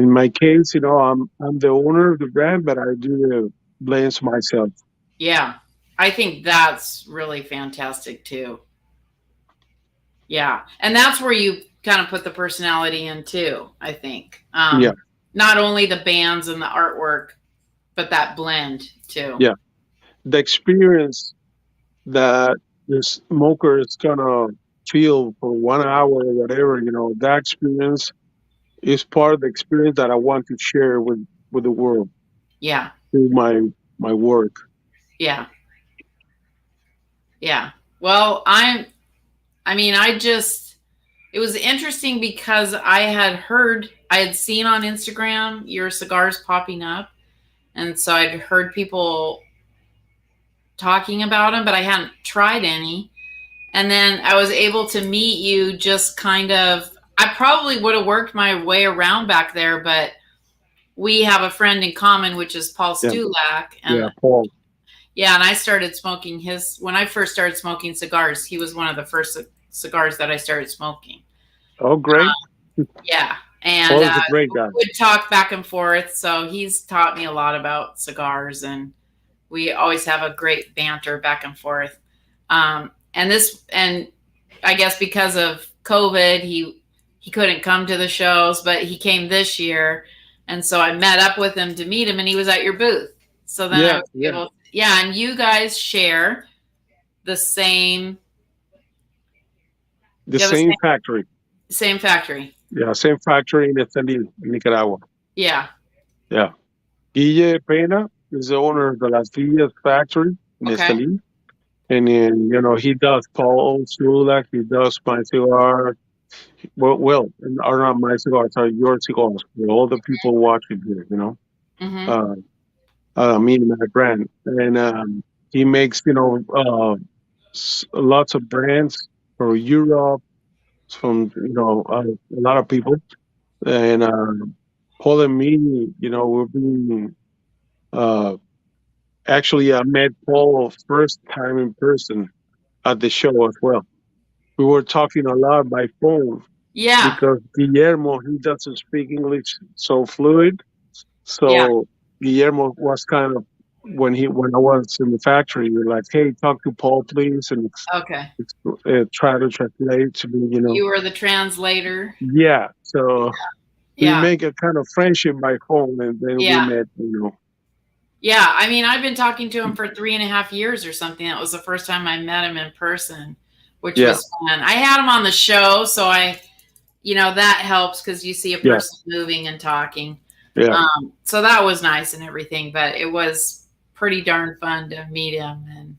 In my case, I'm the owner of the brand, but I do the blends myself. Yeah. I think that's really fantastic too. Yeah. And that's where you kind of put the personality in too, I think. Yeah, Not only the bands and the artwork, but that blend too. yeah. The experience that the smoker is gonna feel for 1 hour or whatever, that experience is part of the experience that I want to share with the world Yeah. through my work. Yeah. Yeah. Well, I mean, it was interesting because I had seen on Instagram your cigars popping up. And so I'd heard people talking about them, but I hadn't tried any. And then I was able to meet you just kind of, I probably would have worked my way around back there, but we have a friend in common, which is Paul Yeah, Stulak. yeah, And Paul. yeah, and I started smoking when I first started smoking cigars, he was one of the first cigars that I started smoking. Oh, great. Yeah. And Paul is a great we guy. would talk back and forth. So he's taught me a lot about cigars, and we always have a great banter back and forth. And I guess because of COVID, he couldn't come to the shows, but he came this year, and so I met up with him to meet him, and he was at your booth. So then I Yeah, was yeah. able, yeah, and you guys share the same. The You have the same factory. same factory. Yeah, same factory in Estelí, in Nicaragua. Yeah. Yeah. Guille Pena is the owner of the Las Villas factory in Okay. Estelí. And then, he does Paul Sulak, he does my cigar. And are not my cigars, are your cigars. For all the people watching here. Mm-hmm. Uh, me and my brand. And he makes, lots of brands for Europe, from, a lot of people. And Paul and me, we're being, uh, actually, I met Paul first time in person at the show as well. We were talking a lot by phone Yeah. because Guillermo, he doesn't speak English so fluid. Yeah. So Guillermo was kind of, when I was in the factory, we were like, hey, talk to Paul, please, and Okay. try to translate to me. You were the translator. Yeah. So we Yeah. make a kind of friendship by phone, and then we Yeah. met. Yeah. I mean, I've been talking to him for 3.5 years or something. That was the first time I met him in person, which Yeah, was fun. I had him on the show, so that helps because you see a yeah, person moving and talking. yeah, So that was nice and everything, but it was pretty darn fun to meet him. And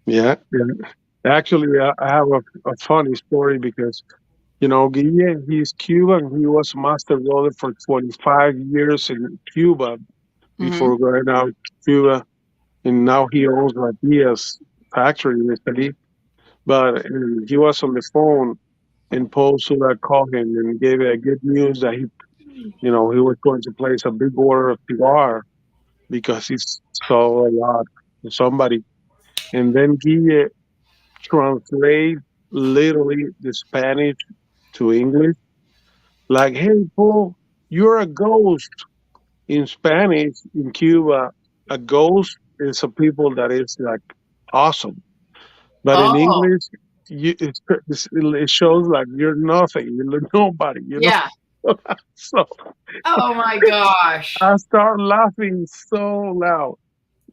yeah, yeah. Actually, I have a funny story because Guille, he's Cuban. He was master welder for 25 years in Cuba mhm. before going out to Cuba, and now he owns a Diaz factory in Italy. But he was on the phone, and Paul Suda called him and gave a good news that he was going to place a big order of cigar because he saw a lot of somebody. And then Guille translate. literally the Spanish to English. Like, hey, Paul, you're a ghost. In Spanish, in Cuba, a ghost is a people that is like awesome. But in Oh, English, it shows like you're nothing. You're nobody, you know? yeah. So Oh my gosh. I start laughing so loud.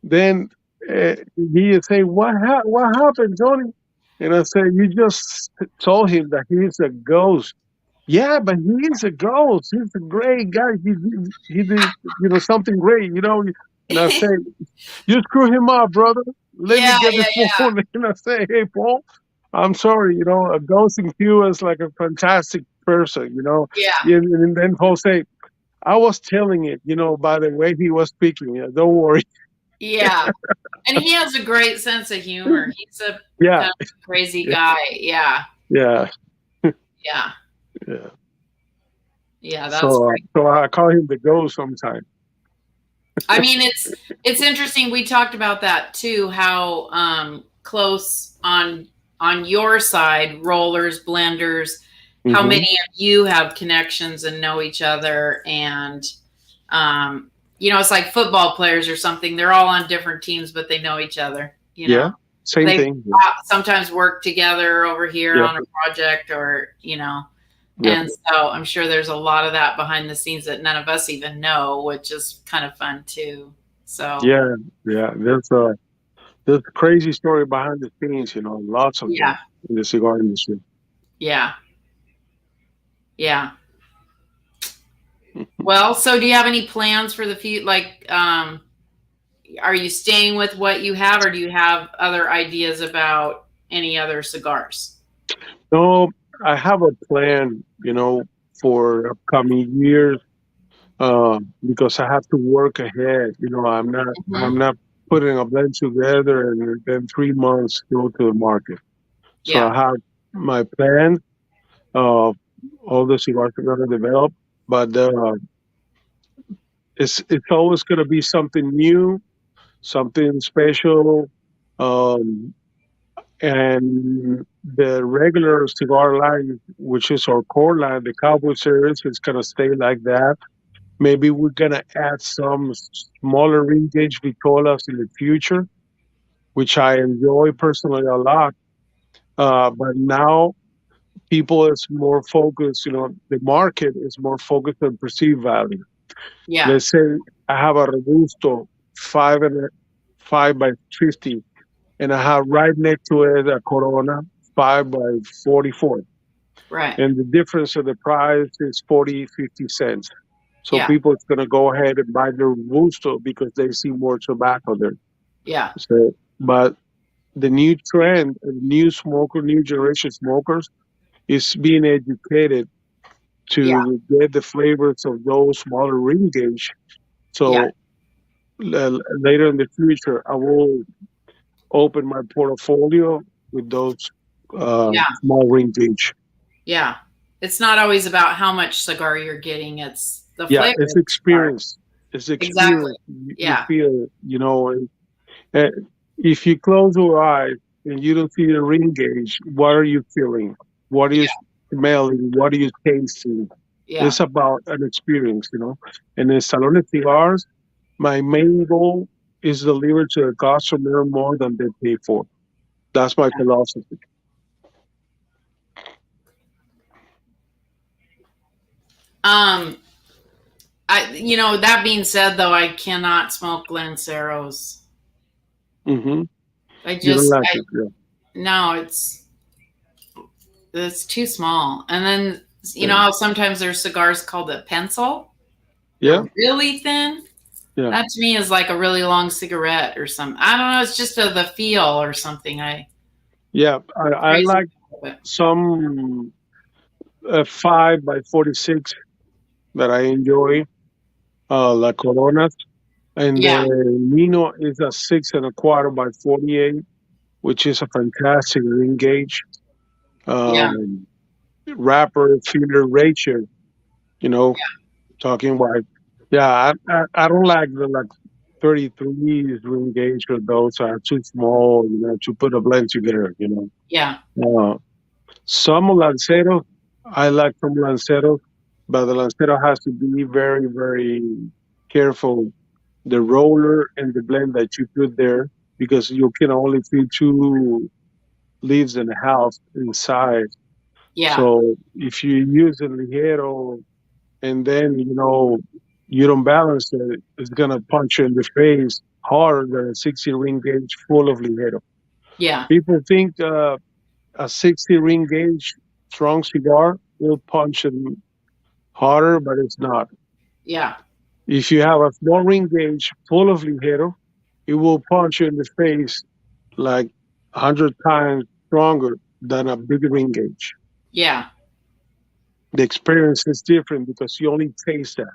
Then he would say, what happened, Tony? And I said, you just told him that he's a ghost. Yeah, but he is a ghost. He's a great guy. He did, something great, And I say, you screw him up, brother. Let me Yeah, get yeah, the phone. And I say, hey, Paul, I'm sorry, a ghost in Cuba is like a fantastic person, yeah, And then Paul say, I was telling it, by the way he was speaking. Yeah, don't worry. yeah. And he has a great sense of humor. He's a Yeah, kind of crazy yeah, guy. Yeah, yeah, yeah, yeah. yeah. That's So, great. so I call him the ghost sometimes. I mean, it's interesting. We talked about that too. How close on your side, rollers, blenders, how many Hmm. of you have connections and know each other, and it's like football players or something. They're all on different teams, but they know each other. Yeah, same They thing. sometimes work together over here Yeah, on a project, or yeah, and so I'm sure there's a lot of that behind the scenes that none of us even know, which is kind of fun too. So yeah, yeah. There's a crazy story behind the scenes. Lots of yeah, them in the cigar industry. yeah, yeah. Well, so do you have any plans for the future? Like, are you staying with what you have, or do you have other ideas about any other cigars? No, I have a plan, for upcoming years. Because I have to work ahead. I'm Hmm. not putting a blend together and then 3 months go to the market. So Yeah, I have my plan of all the cigars I'm going to develop, but it's always going to be something new, something special, um, and the regular cigar line, which is our core line, the Cowboy series, is going to stay like that. Maybe we're gonna add some smaller ring gauge Vitolas in the future, which I enjoy personally a lot. But now people is more focused. The market is more focused on perceived value. yeah, Let's say I have a Robusto 5 by 50, and I have right next to it a Corona 5 by 44, right. and the difference of the price is 40, 50 cents. So Yeah, people is gonna go ahead and buy the Robusto because they see more tobacco there. yeah, So, but the new trend, new generation smokers is being educated yeah, to get the flavors of those smaller ring gauge. yeah, So later in the future, I will open my portfolio with those yeah, small ring gauge. yeah. It's not always about how much cigar you're getting, it's the Yeah, flavor it's of the cigar. experience. It's Exactly. experience. You Yeah, feel, Uh, if you close your eyes and you don't see the ring gauge, what are you feeling? What are you yeah, smelling? What are you tasting? yeah, It's about an experience. And in Stallone Cigars, my main goal is deliver to the customer more than they pay for. That's my philosophy. um, that being said, though, I cannot smoke Lanceros. Hmm. I You don't just, like it, yeah. no, it's too small. And then, Yeah, how sometimes there's cigars called a pencil. yeah, They're really thin. yeah. That to me is like a really long cigarette or something. I don't know. It's just the feel or something. Yeah, I Crazy. like some 5 by 46 that I enjoy, La Corona. And Yeah, the Nino is a 6 1/4 by 48, which is a fantastic ring gauge. yeah, Um, Wrapper feeder ratio, you know, talking about. Yeah, I don't like the 33s ring gauge, or those are too small, to put a blend together. yeah, Some Lanceros, I like some Lanceros, but the Lancero has to be very, very careful. The roller and the blend that you put there, because you can only fit two leaves in a house inside. Yeah. So if you use a ligero and then you don't balance it, it's gonna punch you in the face harder than a 60 ring gauge full of ligero. Yeah. People think a 60 ring gauge strong cigar will punch them harder, but it's not. Yeah. If you have a small ring gauge full of ligero, it will punch you in the face like 100 times stronger than a big ring gauge. Yeah. The experience is different because you only taste that.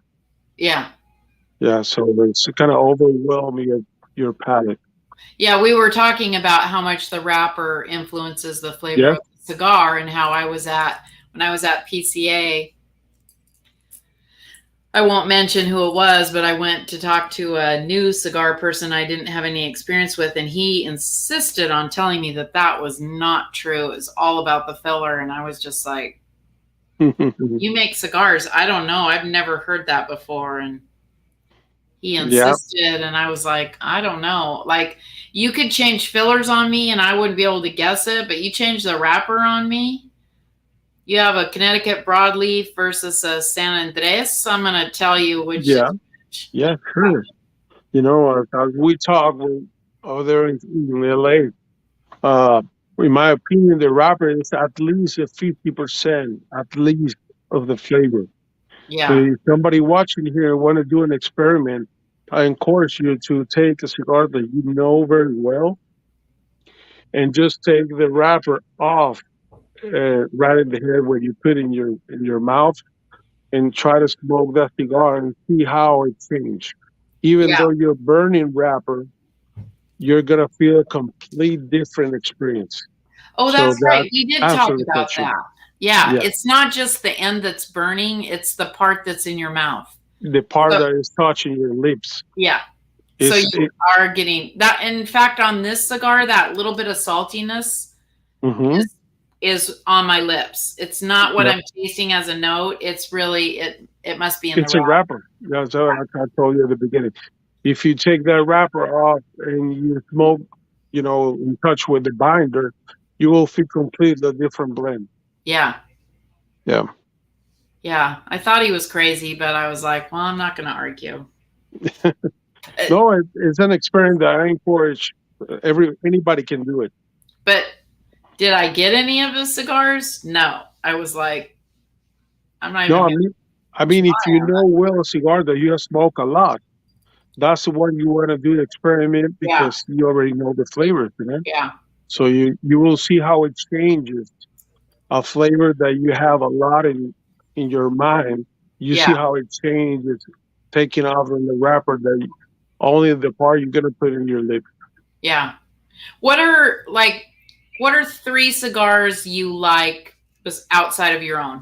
Yeah. Yeah, so it's kind of overwhelming your palate. Yeah. We were talking about how much the wrapper influences the flavor Yeah. of the cigar, and how when I was at PCA, I won't mention who it was, but I went to talk to a new cigar person I didn't have any experience with, and he insisted on telling me that that was not true. It was all about the filler, and I was just like, "You make cigars? I don't know. I've never heard that before." And he Yeah, insisted, and I was like, "I don't know. Like, you could change fillers on me, and I wouldn't be able to guess it, but you change the wrapper on me." You have a Connecticut broadleaf versus a San Andres. I'm going to tell you which yeah, is which. yeah, sure. As we talk over there in LA, uh, in my opinion, the wrapper is at least a 50% at least of the flavor. So Yeah. if somebody watching here want to do an experiment, I encourage you to take a cigar that you know very well and just take the wrapper off right in the head where you put in your mouth and try to smoke that cigar and see how it changes. Even Yeah. though you're burning wrapper, you're gonna feel a complete different experience. Oh, So that's that right. We did talk absolutely about touching. that. Yeah. Yeah, It's not just the end that's burning, it's the part that's in your mouth. the part So, that is touching your lips yeah. So is you it. are getting that. In fact, on this cigar, that little bit of saltiness Mm-hmm. is on my lips. It's not what Yep, I'm tasting as a note. It's really it must be in the it's a wrap. wrapper. That's what I told you at the beginning. If you take that wrapper off and you smoke, in touch with the binder, you will feel completely different blend. Yeah. Yeah. Yeah. I thought he was crazy, but I was like, well, I'm not going to argue. Uh, No, it's an experience that I encourage. Anybody can do it. But did I get any of his cigars? No. I was like, I'm not No, even I going mean, I to mean, if try you on know that. well a cigar that you smoke a lot, that's the one you want to do the experiment Yeah. because you already know the flavors, Yeah. So you will see how it changes a flavor that you have a lot in your mind. You see Yeah. how it changes taking off on the wrapper that only the part you're gonna put in your lip. Yeah. What are like, what are three cigars you like outside of your own?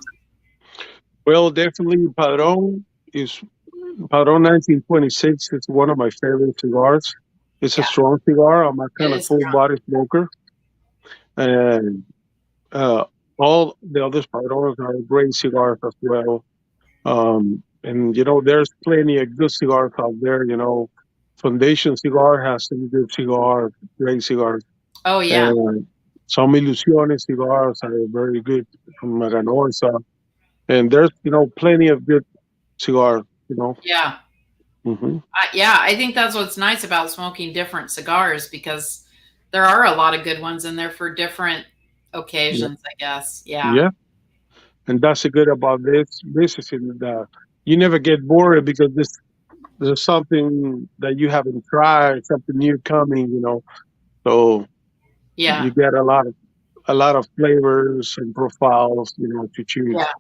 Well, definitely Padron 1926 is one of my favorite cigars. It's a Yeah. strong cigar. I'm a It kind of is full strong. body smoker, and uh, all the other Padrones are great cigars as well. And there's plenty of good cigars out there. Foundation Cigar has some good cigars, great cigars, Oh, yeah. and some Ilusiones cigars are very good from Maganosa. And there's plenty of good cigars. Yeah. Hmm. Yeah, I think that's what's nice about smoking different cigars, because there are a lot of good ones and they're for different Yeah, occasions, I guess. Yeah. yeah, and that's the good about this is that you never get bored because there's something that you haven't tried, something new coming. So Yeah. you get a lot of flavors and profiles, to choose. Yeah.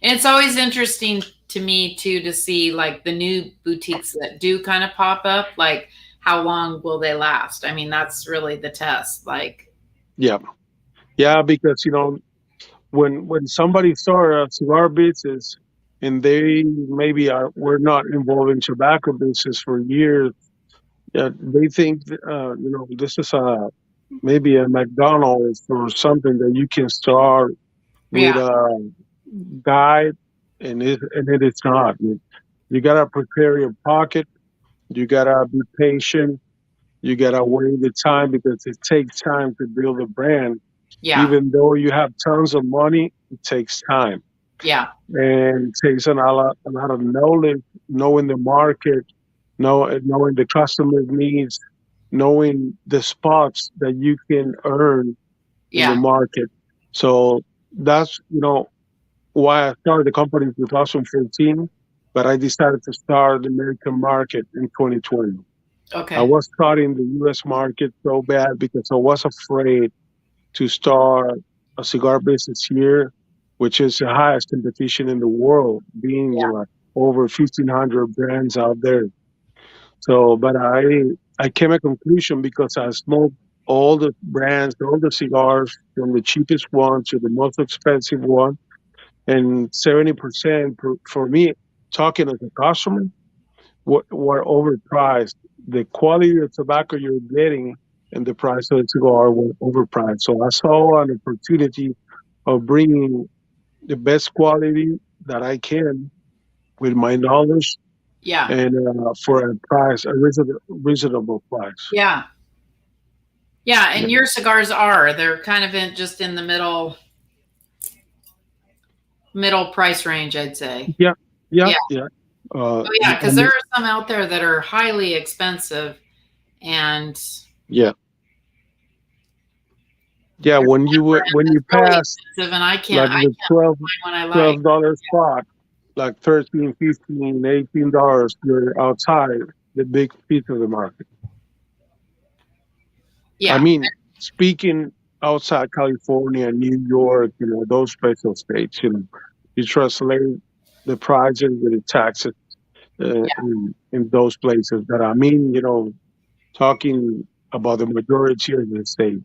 And it's always interesting to me too to see like the new boutiques that do kind of pop up, like how long will they last? I mean, that's really the test. Like, Yeah, yeah, because when somebody starts a cigar business and they maybe were not involved in tobacco business for years, yeah, they think this is a maybe a McDonald's or something that you can start with Yeah. a guide, and it is not. You gotta prepare your pocket. You gotta be patient. You gotta wait the time because it takes time to build a brand. Yeah. Even though you have tons of money, it takes time Yeah. and it takes a lot of knowledge, knowing the market, knowing the customer's needs, knowing the spots that you can earn in the Yeah. market. So that's why I started the company in 2014, but I decided to start the American market in 2020. I Okay. was studying the U.S. market so bad because I was afraid to start a cigar business here, which is the highest competition in the world, being Yeah. like over 1,500 brands out there. So, but I came a conclusion because I smoked all the brands, all the cigars, from the cheapest one to the most expensive one, and 70% for me, talking as a customer, were overpriced. The quality of tobacco you're getting and the price of the cigar were overpriced. So I saw an opportunity of bringing the best quality that I can with my knowledge Yeah. and for a price, a reasonable price. Yeah. Yeah. Yeah, And your cigars are, they're kind of just in the middle price range, I'd say. yeah, yeah, Yeah. yeah. Oh yeah, I because there mean, are some out there that are highly expensive and yeah, yeah. there's one brand When you that's really pass expensive and like I the can't find one I like. $12 spot, like 13, 15, $18, you're outside the big piece of the market. I Yeah. mean, speaking outside California, New York, those special states, you translate the prices with the taxes Yeah. in those places. That I mean, talking about the majority of the state.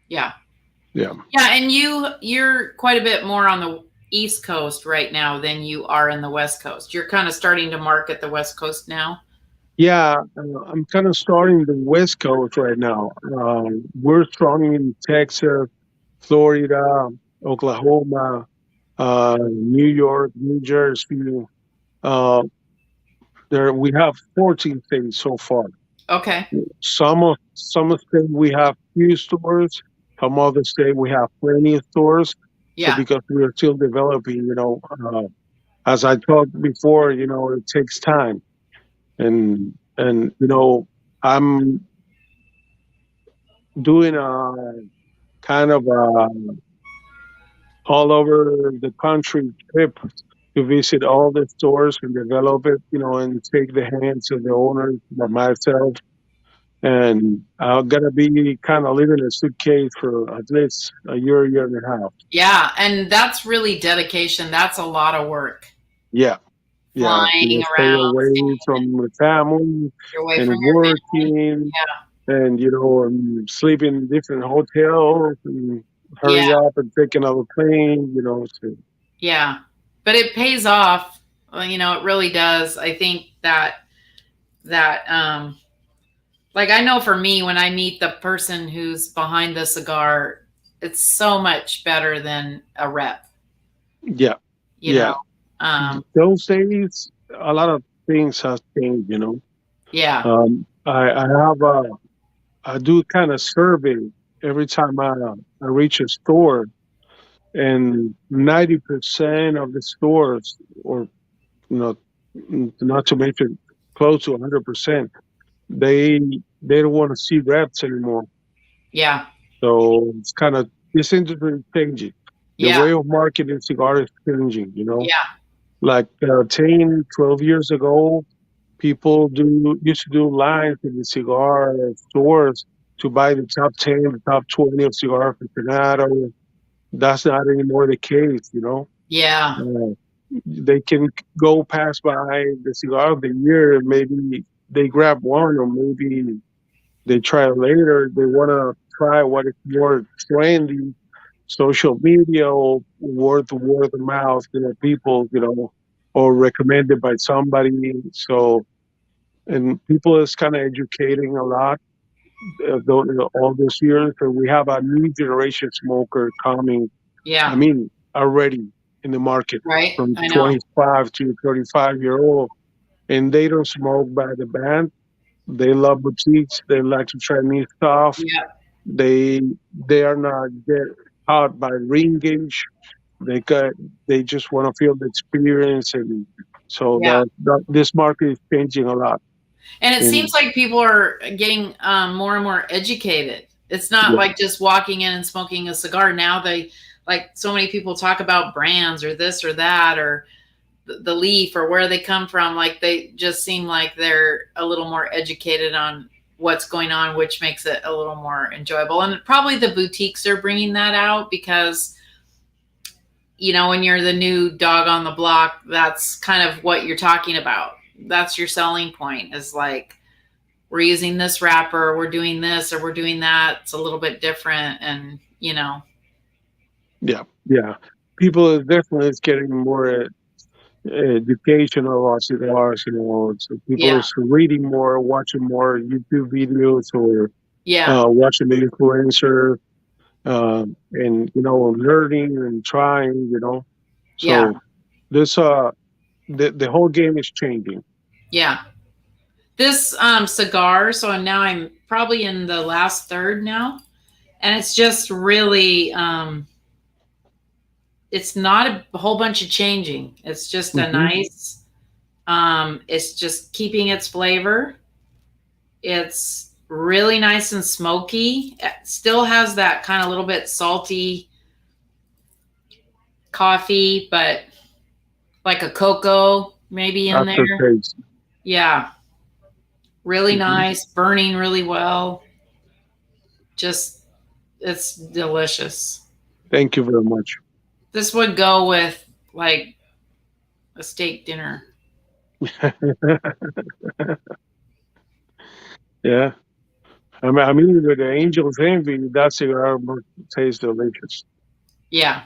Yeah. Yeah. Yeah, and you're quite a bit more on the East Coast right now than you are in the West Coast. You're kind of starting to market the West Coast now. Yeah, I'm kind of starting the West Coast right now. We're strong in Texas, Florida, Oklahoma, New York, New Jersey. Uh, there we have 14 states so far. Okay. Some of states we have few stores. Some other state we have plenty of stores. So Yeah. because we are still developing, as I talked before, it takes time, and I'm doing a kind of a all over the country trip to visit all the stores and develop it, and take the hands of the owners by myself. And I'm gonna be kind of living in a suitcase for at least a year and a half. Yeah, and that's really dedication. That's a lot of work. Yeah, yeah. Flying Stay around, away from the family you're away from and your family. working, and and sleep in different hotels and Yeah. hurry up and take another plane. So, Yeah. But it pays off. Well, it really does. I think that like I know for me when I meet the person who's behind the cigar, it's so much better than a rep, yeah, you know. yeah. Um Those days, a lot of things have changed. yeah. I have I do kind of survey every time I reach a store, and 90% of the stores, or you know, not to mention close to 100%, they they don't want to see reps anymore. Yeah. So it's kind of this industry is changing. The Yeah. way of marketing cigar is changing. Yeah. Like 10, 12 years ago, people do used to do lines in the cigar stores to buy the top 10, the top 20 of cigar aficionado. That's not anymore the case. Yeah. Uh, they can go pass by the cigar of the year and maybe they grab one, or maybe they try it later. They want to try what is more trendy, social media, or word of mouth, people, or recommended by somebody. So, and people is kind of educating a lot. all those years. So we have a new generation smoker coming. I Yeah. mean, already in the market Right. from I know. 25 to 35-year-old, and they don't smoke by the band. They love boutiques. They like to try new stuff. Yeah. They they are not get out by ring gauge. They got they just want to feel the experience, and so Yeah. this market is changing a lot. And it seems And like people are getting more and more educated. It's not yeah, like just walking in and smoking a cigar. Now they, like, so many people talk about brands or this or that or the leaf or where they come from. Like, they just seem like they're a little more educated on what's going on, which makes it a little more enjoyable. And probably the boutiques are bringing that out because, when you're the new dog on the block, that's kind of what you're talking about. That's your selling point, is like, we're using this wrapper, we're doing this, or we're doing that. It's a little bit different. And, yeah. People are definitely is getting more educational about cigars. So people yeah, is reading more, watching more YouTube videos, or yeah, watching the influencer, and learning and trying. yeah, So this the whole game is changing. yeah. This cigar, so now I'm probably in the last third now, and it's just really, it's not a whole bunch of changing. It's just a Hmm. nice, it's just keeping its flavor. It's really nice and smoky. It still has that kind of little bit salty coffee, but like a cocoa maybe in there. Aftertaste. Yeah, really Hmm. nice, burning really well. Just, it's delicious. Thank you very much. This would go with like a steak dinner. Yeah. I mean, with the Angel's Envy, that cigar must taste delicious. Yeah,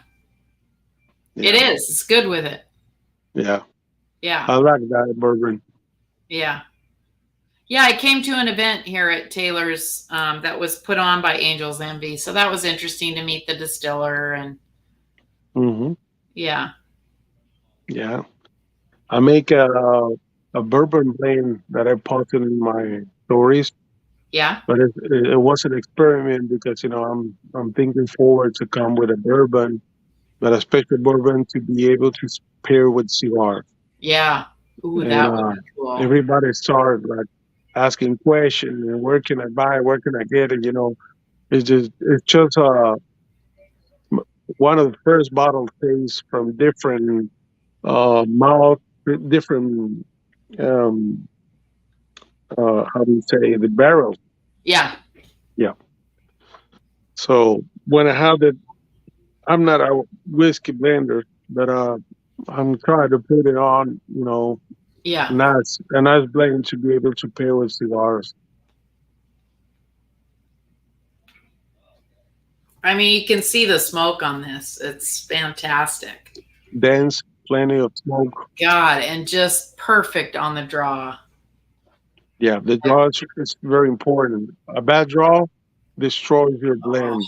it Yeah. is. It's good with it. Yeah. Yeah, I like that bourbon. yeah. Yeah, I came to an event here at Taylor's that was put on by Angel's Envy. So that was interesting to meet the distiller. And Hmm. yeah, Yeah. I make a bourbon blend that I posted in my stories, yeah, but it was an experiment because I'm thinking forward to come with a bourbon, but a special bourbon to be able to pair with cigar. yeah. Ooh, And that would be cool. everybody started like asking questions, and where can I buy it? Where can I get it? It's just one of the first bottle tastes from different mouth, different um, how do you say, the barrels. Yeah, Yeah. So when I have it, I'm not a whiskey blender, but I'm trying to put it on, yeah. a nice blend to be able to pair with cigars. I mean, you can see the smoke on this. It's fantastic. Dense, plenty of smoke. God, and just perfect on the draw. Yeah, the draw is very important. A bad draw destroys your blend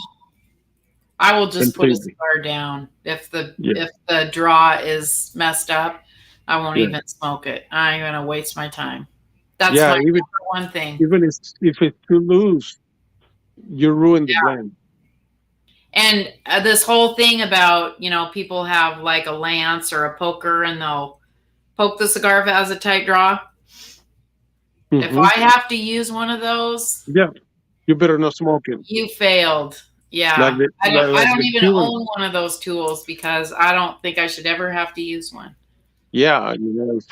I will just put a completely. cigar down if the Yeah, if the draw is messed up. I won't yeah, even smoke it. I ain't gonna waste my time. That's yeah. my Even number one thing. even if it's too loose, you ruin the blend. And this whole thing about, people have like a lance or a poker and they'll poke the cigar if it has a tight draw. If Hmm. I have to use one of those, Yeah, you better not smoke it. you failed. Like Yeah. the I don't like, I like don't the even Cuban. own one of those tools because I don't think I should ever have to use one. Yeah,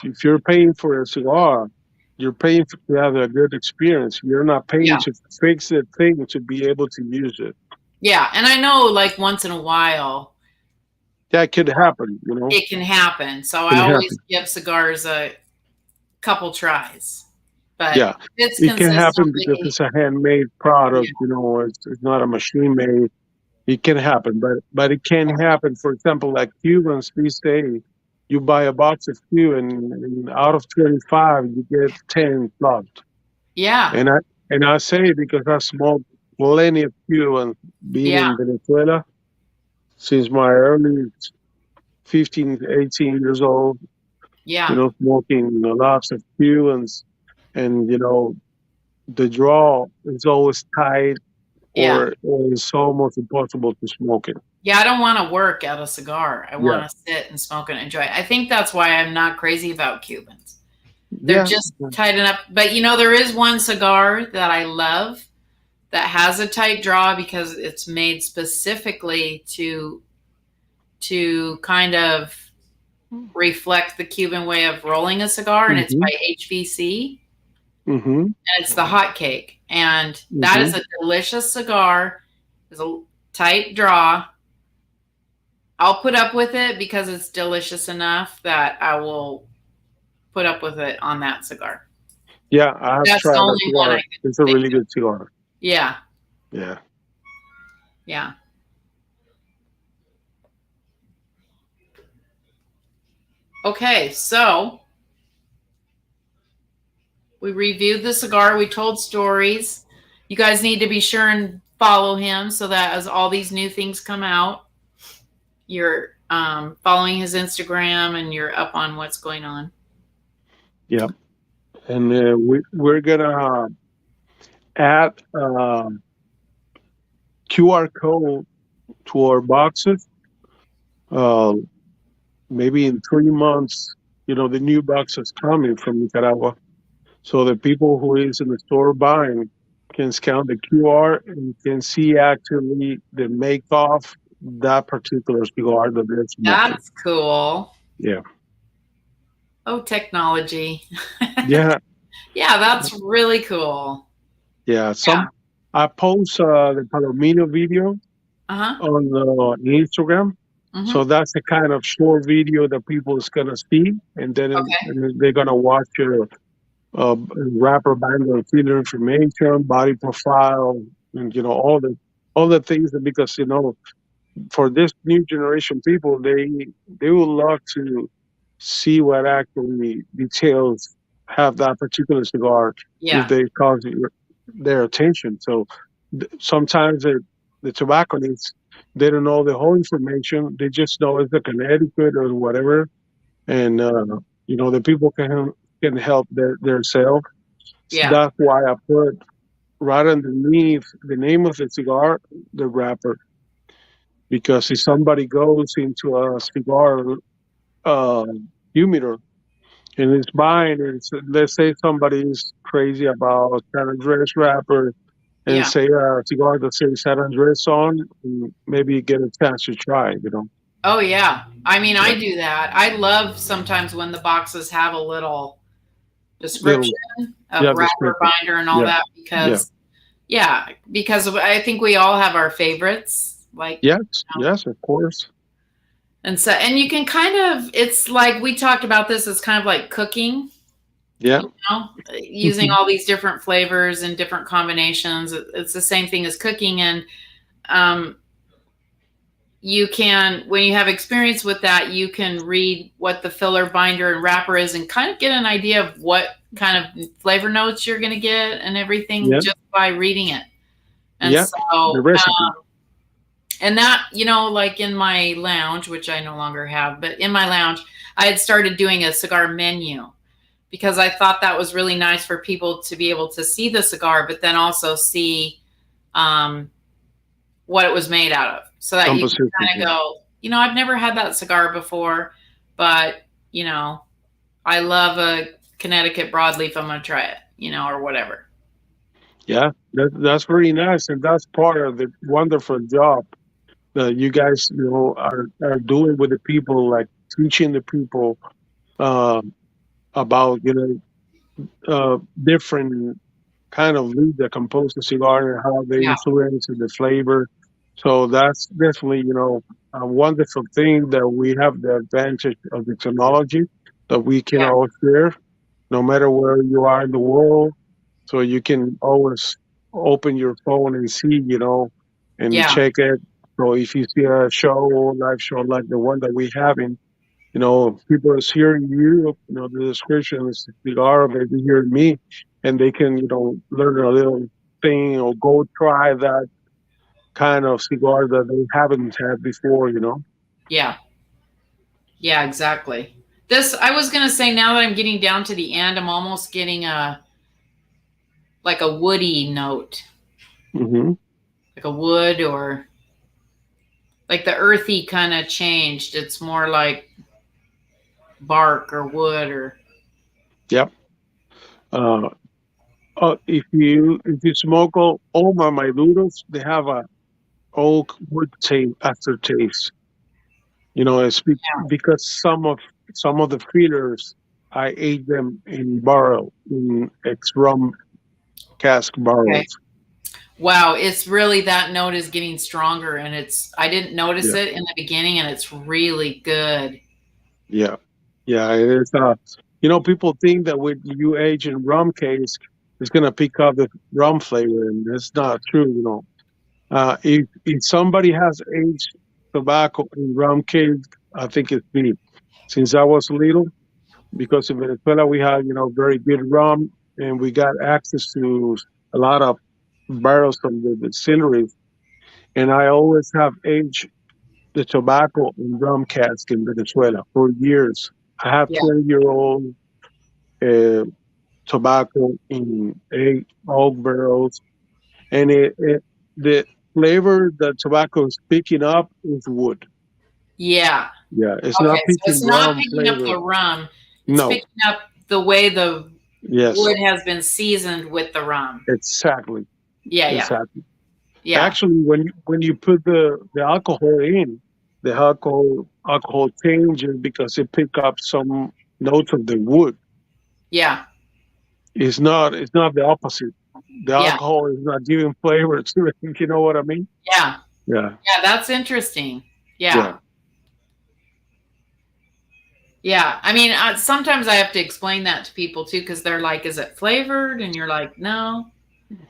if you're paying for a cigar, you're paying to have a good experience. You're not paying Yeah. to fix the thing to be able to use it. Yeah. And I know, like, once in a while That could happen. it can happen. So Can I always happen. give cigars a couple tries. But Yeah, if it's it can happen because consistently, it's a handmade yeah. product. It's not a machine made. It can happen, but it can happen. For example, like Cubans these days, you buy a box of Cuban, and out of 25, you get 10 flopped. Yeah. And And I say it because I smoked plenty of Cubans being Yeah, in Venezuela since my early 15, 18 years old, yeah, smoking lots of Cubans. And, the draw is always tight yeah. or it's almost impossible to smoke it. Yeah, I don't want to work at a cigar. I Yeah. want to sit and smoke and enjoy it. I think that's why I'm not crazy about Cubans. They're Yeah. just tight enough. But there is one cigar that I love that has a tight draw because it's made specifically to kind of reflect the Cuban way of rolling a cigar, and it's Mm-hmm. by HVC, Mm-hmm. and it's the hot cake. And that Mm-hmm. is a delicious cigar. It's a tight draw. I'll put up with it because it's delicious enough that I will put up with it on that cigar. Yeah, I have That's the tried that only one I cigar. can It's a think really of. good cigar. Yeah, Yeah. yeah. Okay, so we reviewed the cigar. We told stories. You guys need to be sure and follow him so that as all these new things come out, you're following his Instagram and you're up on what's going on. Yeah. And we're gonna add QR code to our boxes. Uh, Maybe in 3 months, the new box is coming from Nicaragua. So the people who is in the store buying can scan the QR and can see actually the make of that particular cigar that they're smoking. That's cool. Yeah. Oh, technology. Yeah. Yeah, that's really cool. Yeah. Yeah. I post the Palomino video Uh huh. on Instagram. So Mm-hmm. that's the kind of short video that people is gonna see, and then Okay. they're gonna watch your rapper band or feeder information, body profile, and all the things that because for this new generation people they would love to see what actually details have that particular cigar if Yeah. they cause their attention. So sometimes the tobacconists they don't know the whole information. They just know it's a Connecticut or whatever, and the people can help their self. So Yeah. that's why I put right underneath the name of the cigar, the wrapper, because if somebody goes into a cigar uh, humidor and it's buying, let's say somebody is crazy about San Andres wrapper and Yeah. say a cigar that says San Andres on, and maybe get a chance to try. Oh, yeah. I mean, Yeah, I do that. I love sometimes when the boxes have a little little, description of yeah, wrapper, description. binder, and all Yeah, that yeah, because I think we all have our favorites, like, yes, yes, of course. and you can kind of, it's like we talked about this, it's kind of like cooking, Yeah, you know, using all these different flavors and different combinations. It's the same thing as cooking, and um, you can, when you have experience with that, you can read what the filler, binder, and wrapper is and kind of get an idea of what kind of flavor notes you're going to get and everything yeah, just by reading it. And yeah. The so, recipe. and that, like in my lounge, which I no longer have, but in my lounge, I had started doing a cigar menu because I thought that was really nice for people to be able to see the cigar, but then also see um, what it was made out of so that you can Composition. kind of Yeah. go, I've never had that cigar before, but, I love a Connecticut broadleaf. I'm going to try it, or whatever. Yeah, that's very nice, and that's part of the wonderful job that you guys, are doing with the people, like teaching the people um, about different kind of leaves that compose the cigar and how they Yeah. influence the flavor. So that's definitely a wonderful thing that we have the advantage of the technology that we can Yeah. all share, no matter where you are in the world. So you can always open your phone and see, and Yeah. check it. So if you see a show, live show like the one that we having, People is hearing you, the description is cigar, maybe hearing me, and they can, learn a little thing or go try that kind of cigar that they haven't had before. Yeah. Yeah, exactly. This I was gonna say now that I'm getting down to the end, I'm almost getting a like a woody note, Hmm. like a wood or like the earthy kind of changed. It's more like bark or wood or Yep. Uh, if you smoke all my Maduros, they have a oak wood taste aftertaste. It's because some of the fillers I ate them in barrel in ex rum cask okay. barrels. Wow, it's really that note is getting stronger and it's I didn't notice Yeah, it in the beginning and it's really good. yeah, yeah. It is. People think that with you age in rum cask, it's gonna pick up the rum flavor, and that's not true. If somebody has aged tobacco in rum cask, I think it's me. Since I was little, because in Venezuela we had very good rum, and we got access to a lot of barrels from the distilleries, and I always have aged the tobacco in rum cask in Venezuela for years. I have Yeah. 20-year-old uh, tobacco in eight oak barrels, and the flavor that tobacco is picking up is wood. Yeah. Yeah, it's Okay. not So picking it's not rum picking up flavor. the rum. It's No. picking up the way the Yes. wood has been seasoned with the rum. Exactly. Yeah, yeah. Exactly. Yeah. Actually, when you put the alcohol in, the alcohol changes because it pick up some notes of the wood. Yeah. It's not the opposite. The Yeah. alcohol is not giving flavor to it. You know what I mean? Yeah. Yeah. Yeah, that's interesting. Yeah. Yeah. Yeah. I mean, sometimes I have to explain that to people too because they're like, is it flavored? And you're like, no,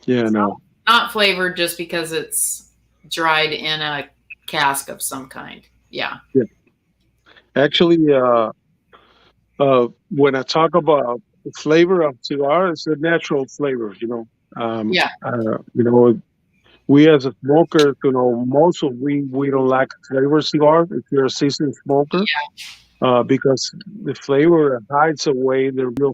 Yeah. it's No. not flavored just because it's dried in a cask of some kind. Yeah. Yeah. Actually, when I talk about the flavor of cigar, it's a natural flavor. Yeah. We as a smokers, most of we don't like flavor cigars if you're a seasoned smoker, because the flavor hides away the real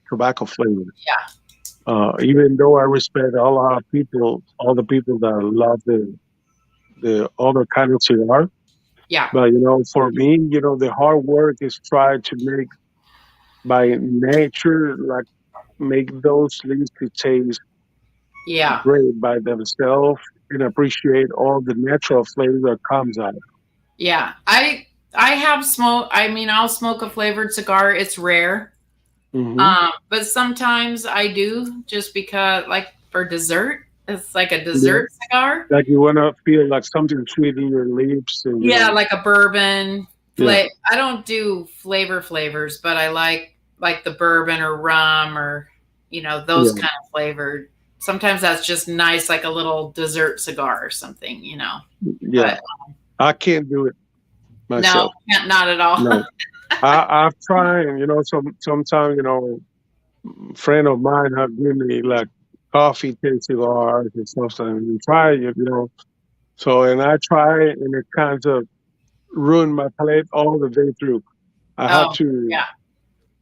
tobacco flavor. Yeah. Even though I respect a lot of people, all the people that love the other kind of cigar, Yeah. but for me, the hard work is try to make by nature, like make those leaves to taste Yeah. great by themselves and appreciate all the natural flavor that comes out. Yeah. I have smoke. I mean, I'll smoke a flavored cigar. It's rare. Hmm. But sometimes I do just because, like for dessert, it's like a Yeah, dessert cigar. like you want to feel like something sweet in your lips, and Yeah, like a bourbon. yeah, I don't do flavors, but I like the bourbon or rum or those yeah, kind of flavored. Sometimes that's just nice, like a little dessert cigar or something. yeah. But I can't do it no, myself. not at all. No, I've tried. Sometimes friend of mine have given me like coffee taste cigars and stuff, and you try it. So and I try it, and it kind of ruined my palate all the day through. I have Oh, to yeah,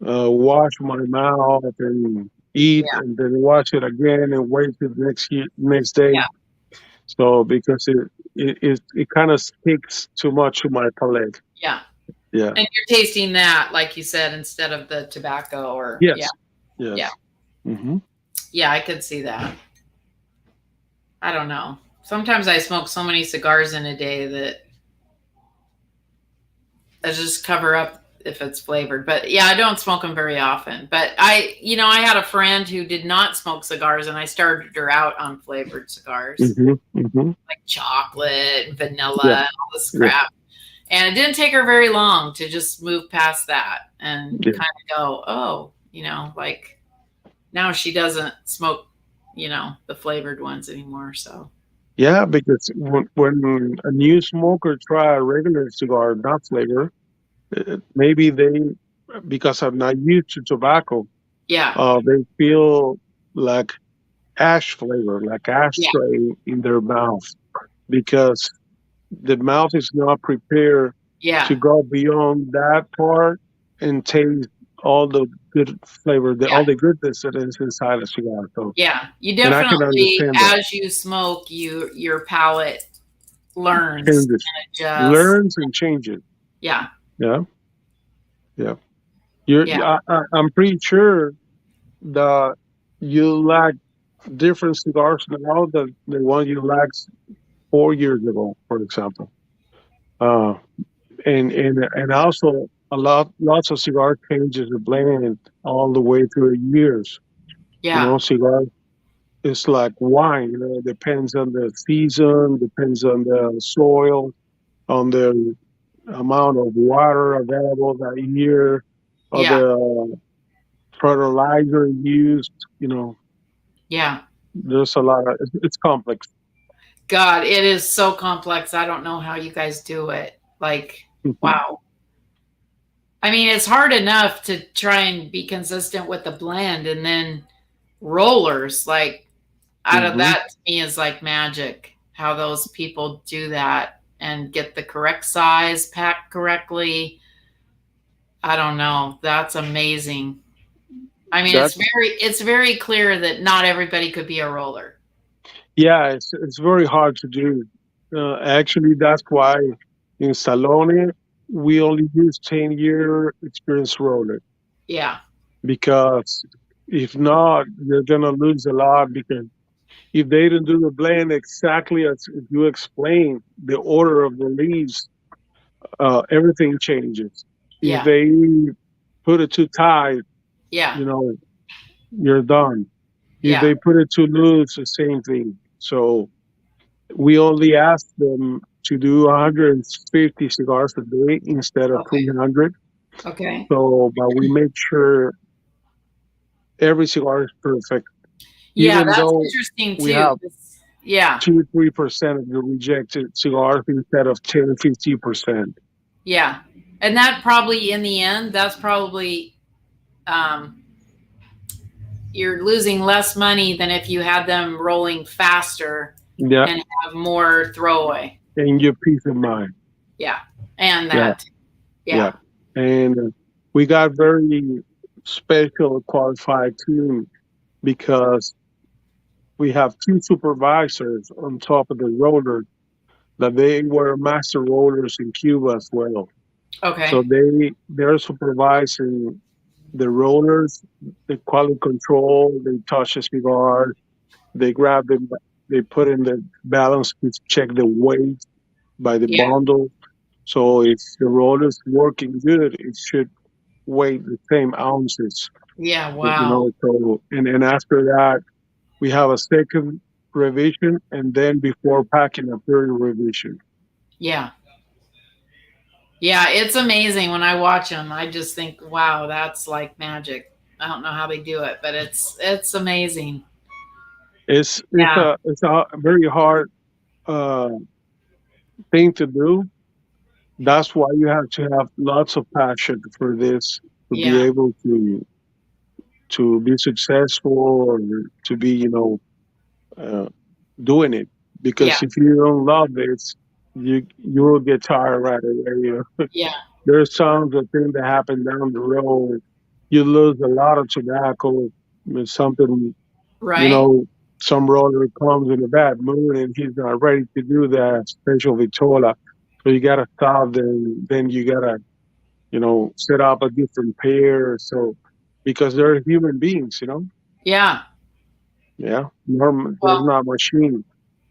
wash my mouth and eat, yeah, and then wash it again and wait till the next day. yeah, So because it kind of sticks too much to my palate. yeah. Yeah. And you're tasting that, like you said, instead of the tobacco or yeah, Yes. yeah, Yes. Hmm. yeah. I could see that. I don't know. Sometimes I smoke so many cigars in a day that I just cover up if it's flavored. But yeah, I don't smoke them very often. But I had a friend who did not smoke cigars, and I started her out on flavored cigars, Hmm. Hmm. like chocolate, Yeah. vanilla, and all this Yeah. crap. And it didn't take her very long to just move past that and Yeah. kind of go, oh, like now she doesn't smoke, the flavored ones anymore. So Yeah, because when a new smoker try a regular cigar, not flavor, maybe they, because I'm not used to tobacco, Yeah. they feel like ash flavor, like Yeah. ashtray in their mouth, because the mouth is not prepared to Yeah. go beyond that part and taste all the good flavor, Yeah. all the goodness that is inside a cigar. So, Yeah. You and I can definitely, understand that. as you smoke, your palate learns Changes, and adjusts. learns and changes. Yeah. Yeah, yeah. You're, Yeah. I'm pretty sure that you like different cigars now than the one you liked 4 years ago, for example. Uh, and also lots of cigar changes the blend all the way through the years. You Yeah. know, cigar is like wine. You know, it depends on the season, depends on the soil, on the amount of water available that year, or Yeah. the fertilizer used. You know, Yeah. there's a lot of it's complex. God, it is so complex. I don't know how you guys do it. Like, wow. I mean, it's hard enough to try and be consistent with the blend, and then rollers, like, out of Hmm. that to me is like magic. How those people do that and get the correct size, packed correctly. I don't know. That's amazing. I mean, That it's very clear that not everybody could be a roller. Yeah, it's very hard to do. Actually, that's why in Stallone we only use 10-year experience roller, Yeah. because if not, you're gonna lose a lot, because if they don't do the blend exactly as you explain the order of the leaves, everything changes. If Yeah. they put it too tight, Yeah. you know, you're done. If Yeah. they put it too loose, the same thing. So we only ask them to do 150 cigars a day instead of Okay. 300. Okay. So, but we make sure every cigar is perfect, Yeah, even that's though interesting we too. have Yeah. 2 3% of the rejected cigars instead of 10 50%. Yeah. And that probably in the end, that's probably um, you're losing less money than if you had them rolling faster Yeah, and have more throwaway. and your peace of mind. Yeah. And Yeah, that. yeah. Yeah. And we got very special qualified team, because we have two supervisors on top of the roller that they were master rollers in Cuba as well. So Okay. they're supervising the rollers, the quality control. They touch the cigar, they grab them, they put in the balance to check the weight by the Yeah. bundle. So if the roller's working good, it should weigh the same ounces. Yeah. You Wow. know, so and after that we have a second revision, and then before packing a third revision. Yeah. Yeah. It's amazing when I watch them. I just think, wow, that's like magic. I don't know how they do it, but it's amazing. Yeah. It's a very hard uh, thing to do. That's why you have to have lots of passion for this to be Yeah. able to be successful, or to be, uh, doing it. Yeah. Because if you don't love this, you will get tired right away. Yeah. There's times of things that happen down the road. You lose a lot of tobacco. It's something, you Right. know, some roller comes in a bad mood and he's not ready to do that special vitola. So you gotta stop. Then you gotta, set up a different pair. So because they're human beings, Yeah. yeah, they're Well, not machines.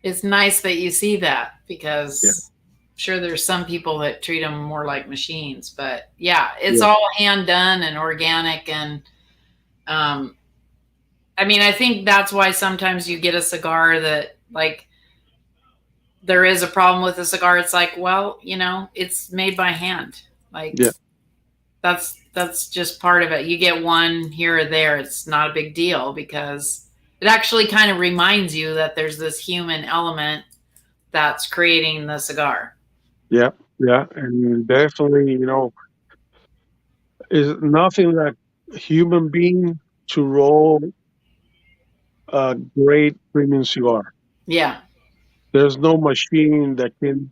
it's nice that you see that Yeah, because I'm sure there's some people that treat them more like machines, but yeah, it's yeah, all hand done and organic. And um, I mean, I think that's why sometimes you get a cigar that, like, there is a problem with a cigar. It's like, well, it's made by hand. Like, yeah, that's just part of it. You get one here or there, it's not a big deal because it actually kind of reminds you that there's this human element that's creating the cigar. yeah, yeah, and definitely, Is nothing like a human being to roll a great premium cigar. Yeah. There's no machine that can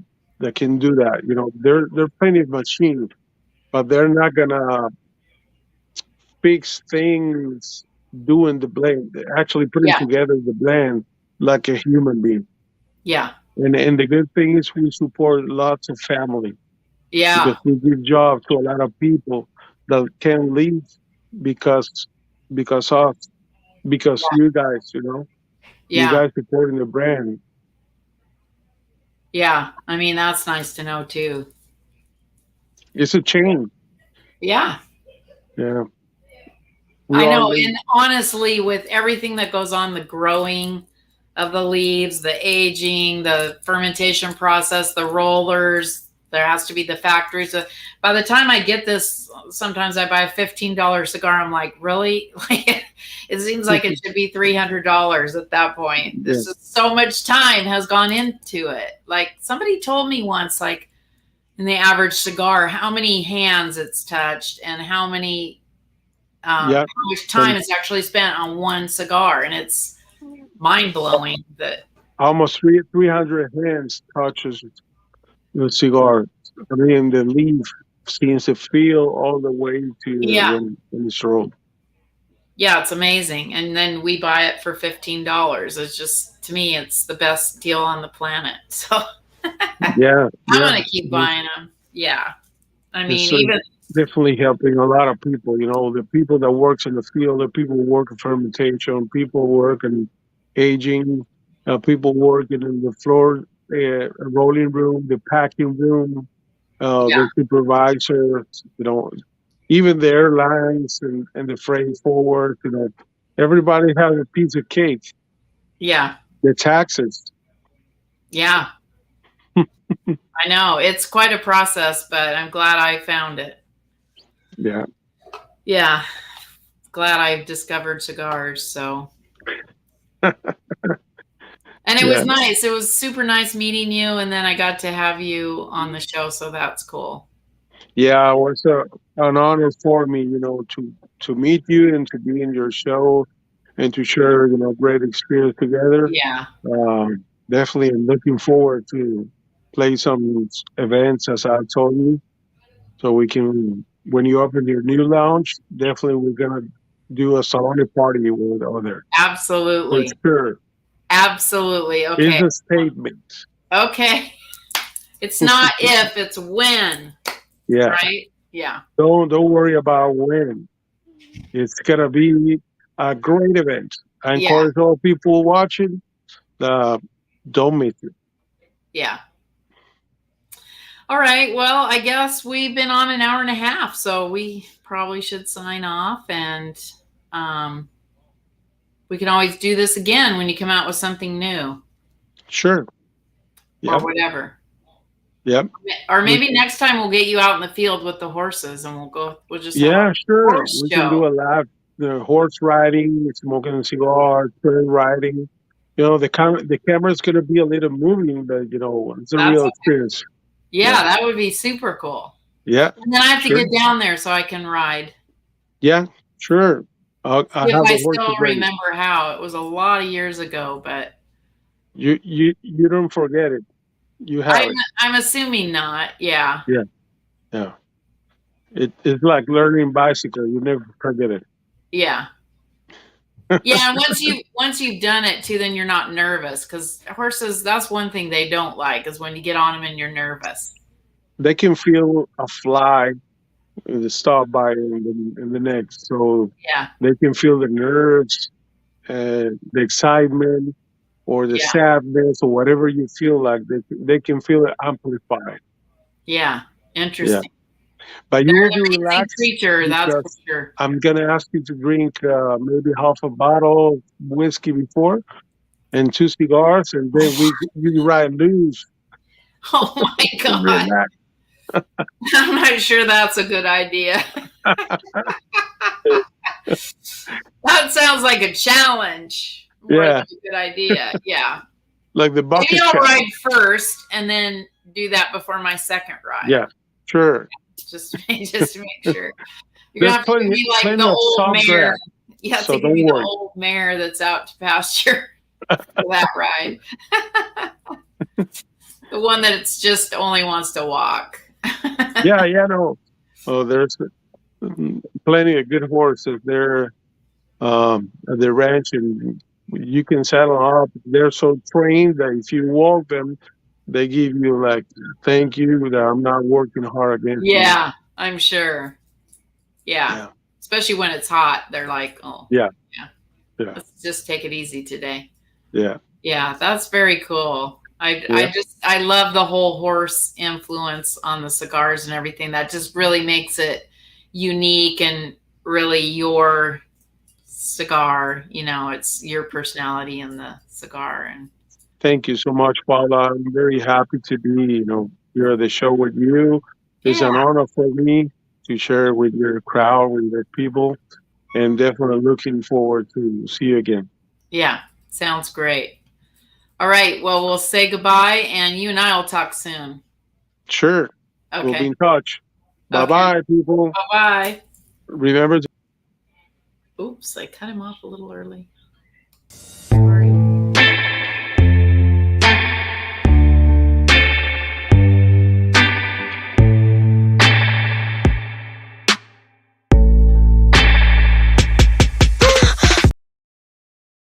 do that. You know, there are plenty of machines, but they're not gonna fix things doing the blend, actually putting Yeah. together the blend like a human being. Yeah. And the good thing is we support lots of family because Yeah. we give jobs to a lot of people that can't leave because of because you guys, you know, you Yeah. guys supporting the brand. Yeah. I mean, that's nice to know too. It's a change. Yeah. Yeah, we I all know. live. And honestly, with everything that goes on, the growing of the leaves, the aging, the fermentation process, the rollers, there has to be the factory. So by the time I get this, sometimes I buy a $15 cigar. I'm like, really? Like, it seems like it should be $300 at that point. Yeah, This is so much time has gone into it. Like somebody told me once, like in the average cigar, how many hands it's touched and yeah. how much time From is actually spent on one cigar, and it's mind blowing that. almost 300 hands touches the cigar. I mean, the leaf seems to feel all the way to Yeah, when it's rolled. yeah, it's amazing. And then we buy it for $15. It's just to me, it's the best deal on the planet. So Yeah, I'm yeah. gonna keep buying them. Yeah, I It's mean, even definitely helping a lot of people. You know, the people that works in the field, the people who work in fermentation, people work in aging, people working in the floor rolling room, the packing room, yeah, the supervisors. You know, even the airlines and the freight forward. You know, everybody has a piece of cake. yeah, The taxes. yeah. I know it's quite a process, but I'm glad I found it. Yeah, Yeah, glad I discovered cigars. So and it yeah. was nice. It was super nice meeting you, and then I got to have you on the show, so that's cool. Yeah, it was an honor for me, you know, to meet you and to be in your show and to share, you know, great experience together. Yeah, Definitely, I'm looking forward to play some events as I told you, so we can when you open your new lounge. Definitely, we're gonna do a Salone party with over there for absolutely. sure. Absolutely. It's Okay. a statement. Okay. It's not if, it's when, Yeah, right? Yeah. don't worry about when. It's gonna be a great event. I Yeah. encourage all people watching. Uh, don't miss it. Yeah. All right. Well, I guess we've been on an hour and a half, so we probably should sign off and um, we can always do this again when you come out with something new Sure. or Yep. whatever. Yep. Or We, maybe next time we'll get you out in the field with the horses and we'll just have yeah, a sure. horse We can show. do a live horse riding, smoking a cigar, trail riding. You know, the camera's gonna be a little moving, but you know, it's a That's real experience. Yeah. yeah, that would be super cool. Yeah. And then I have to Sure. get down there so I can ride. Yeah. Sure. I'll If have I the still horses ready. remember how. It was a lot of years ago, but You don't forget it. You have I'm it. I'm assuming not. Yeah. Yeah. Yeah. It's like learning bicycle. You never forget it. Yeah. Yeah, and once you've done it too, then you're not nervous because horses. That's one thing they don't like is when you get on them and you're nervous. They can feel a fly stop by in the neck, so Yeah, they can feel the nerves, the excitement, or the yeah, sadness, or whatever you feel like. They can feel it amplified. yeah. Yeah, Interesting. but you They're will an be amazing relaxed creature, that's for because sure. I'm gonna ask you to drink maybe half a bottle of whiskey before and two cigars, and then we ride loose Oh my and god, relax. I'm not sure that's a good idea. That sounds like a challenge more than Yeah, a good idea. Yeah. like the Maybe bucket I'll challenge. ride first and then do that before my second ride. Yeah, sure. Just to make sure. You're gonna There's have to give me like the plenty of old soft mare. grass, You have to so give don't me the worry. old mare that's out to pasture for that ride. The one that's just only wants to walk. Yeah, yeah, no. Oh, there's plenty of good horses there at the ranch, and you can saddle up. They're so trained that if you walk them, they give you like, thank you that I'm not working hard against you. Yeah, I'm sure. Yeah. Yeah, Especially when it's hot. They're like, oh, yeah, yeah, yeah, let's just take it easy today. yeah, Yeah, that's very cool. yeah. I love the whole horse influence on the cigars and everything. That just really makes it unique and really your cigar. You know, it's your personality in the cigar. And Thank you so much, Paula. I'm very happy to be, here at the show with you. It's yeah, an honor for me to share with your crowd, with your people, and definitely looking forward to see you again. yeah, sounds great. All right, well, we'll say goodbye, and you and I will talk soon. Sure, we'll be Okay, in touch. Bye okay, bye, people. bye bye. Remember Oops, I cut him off a little early.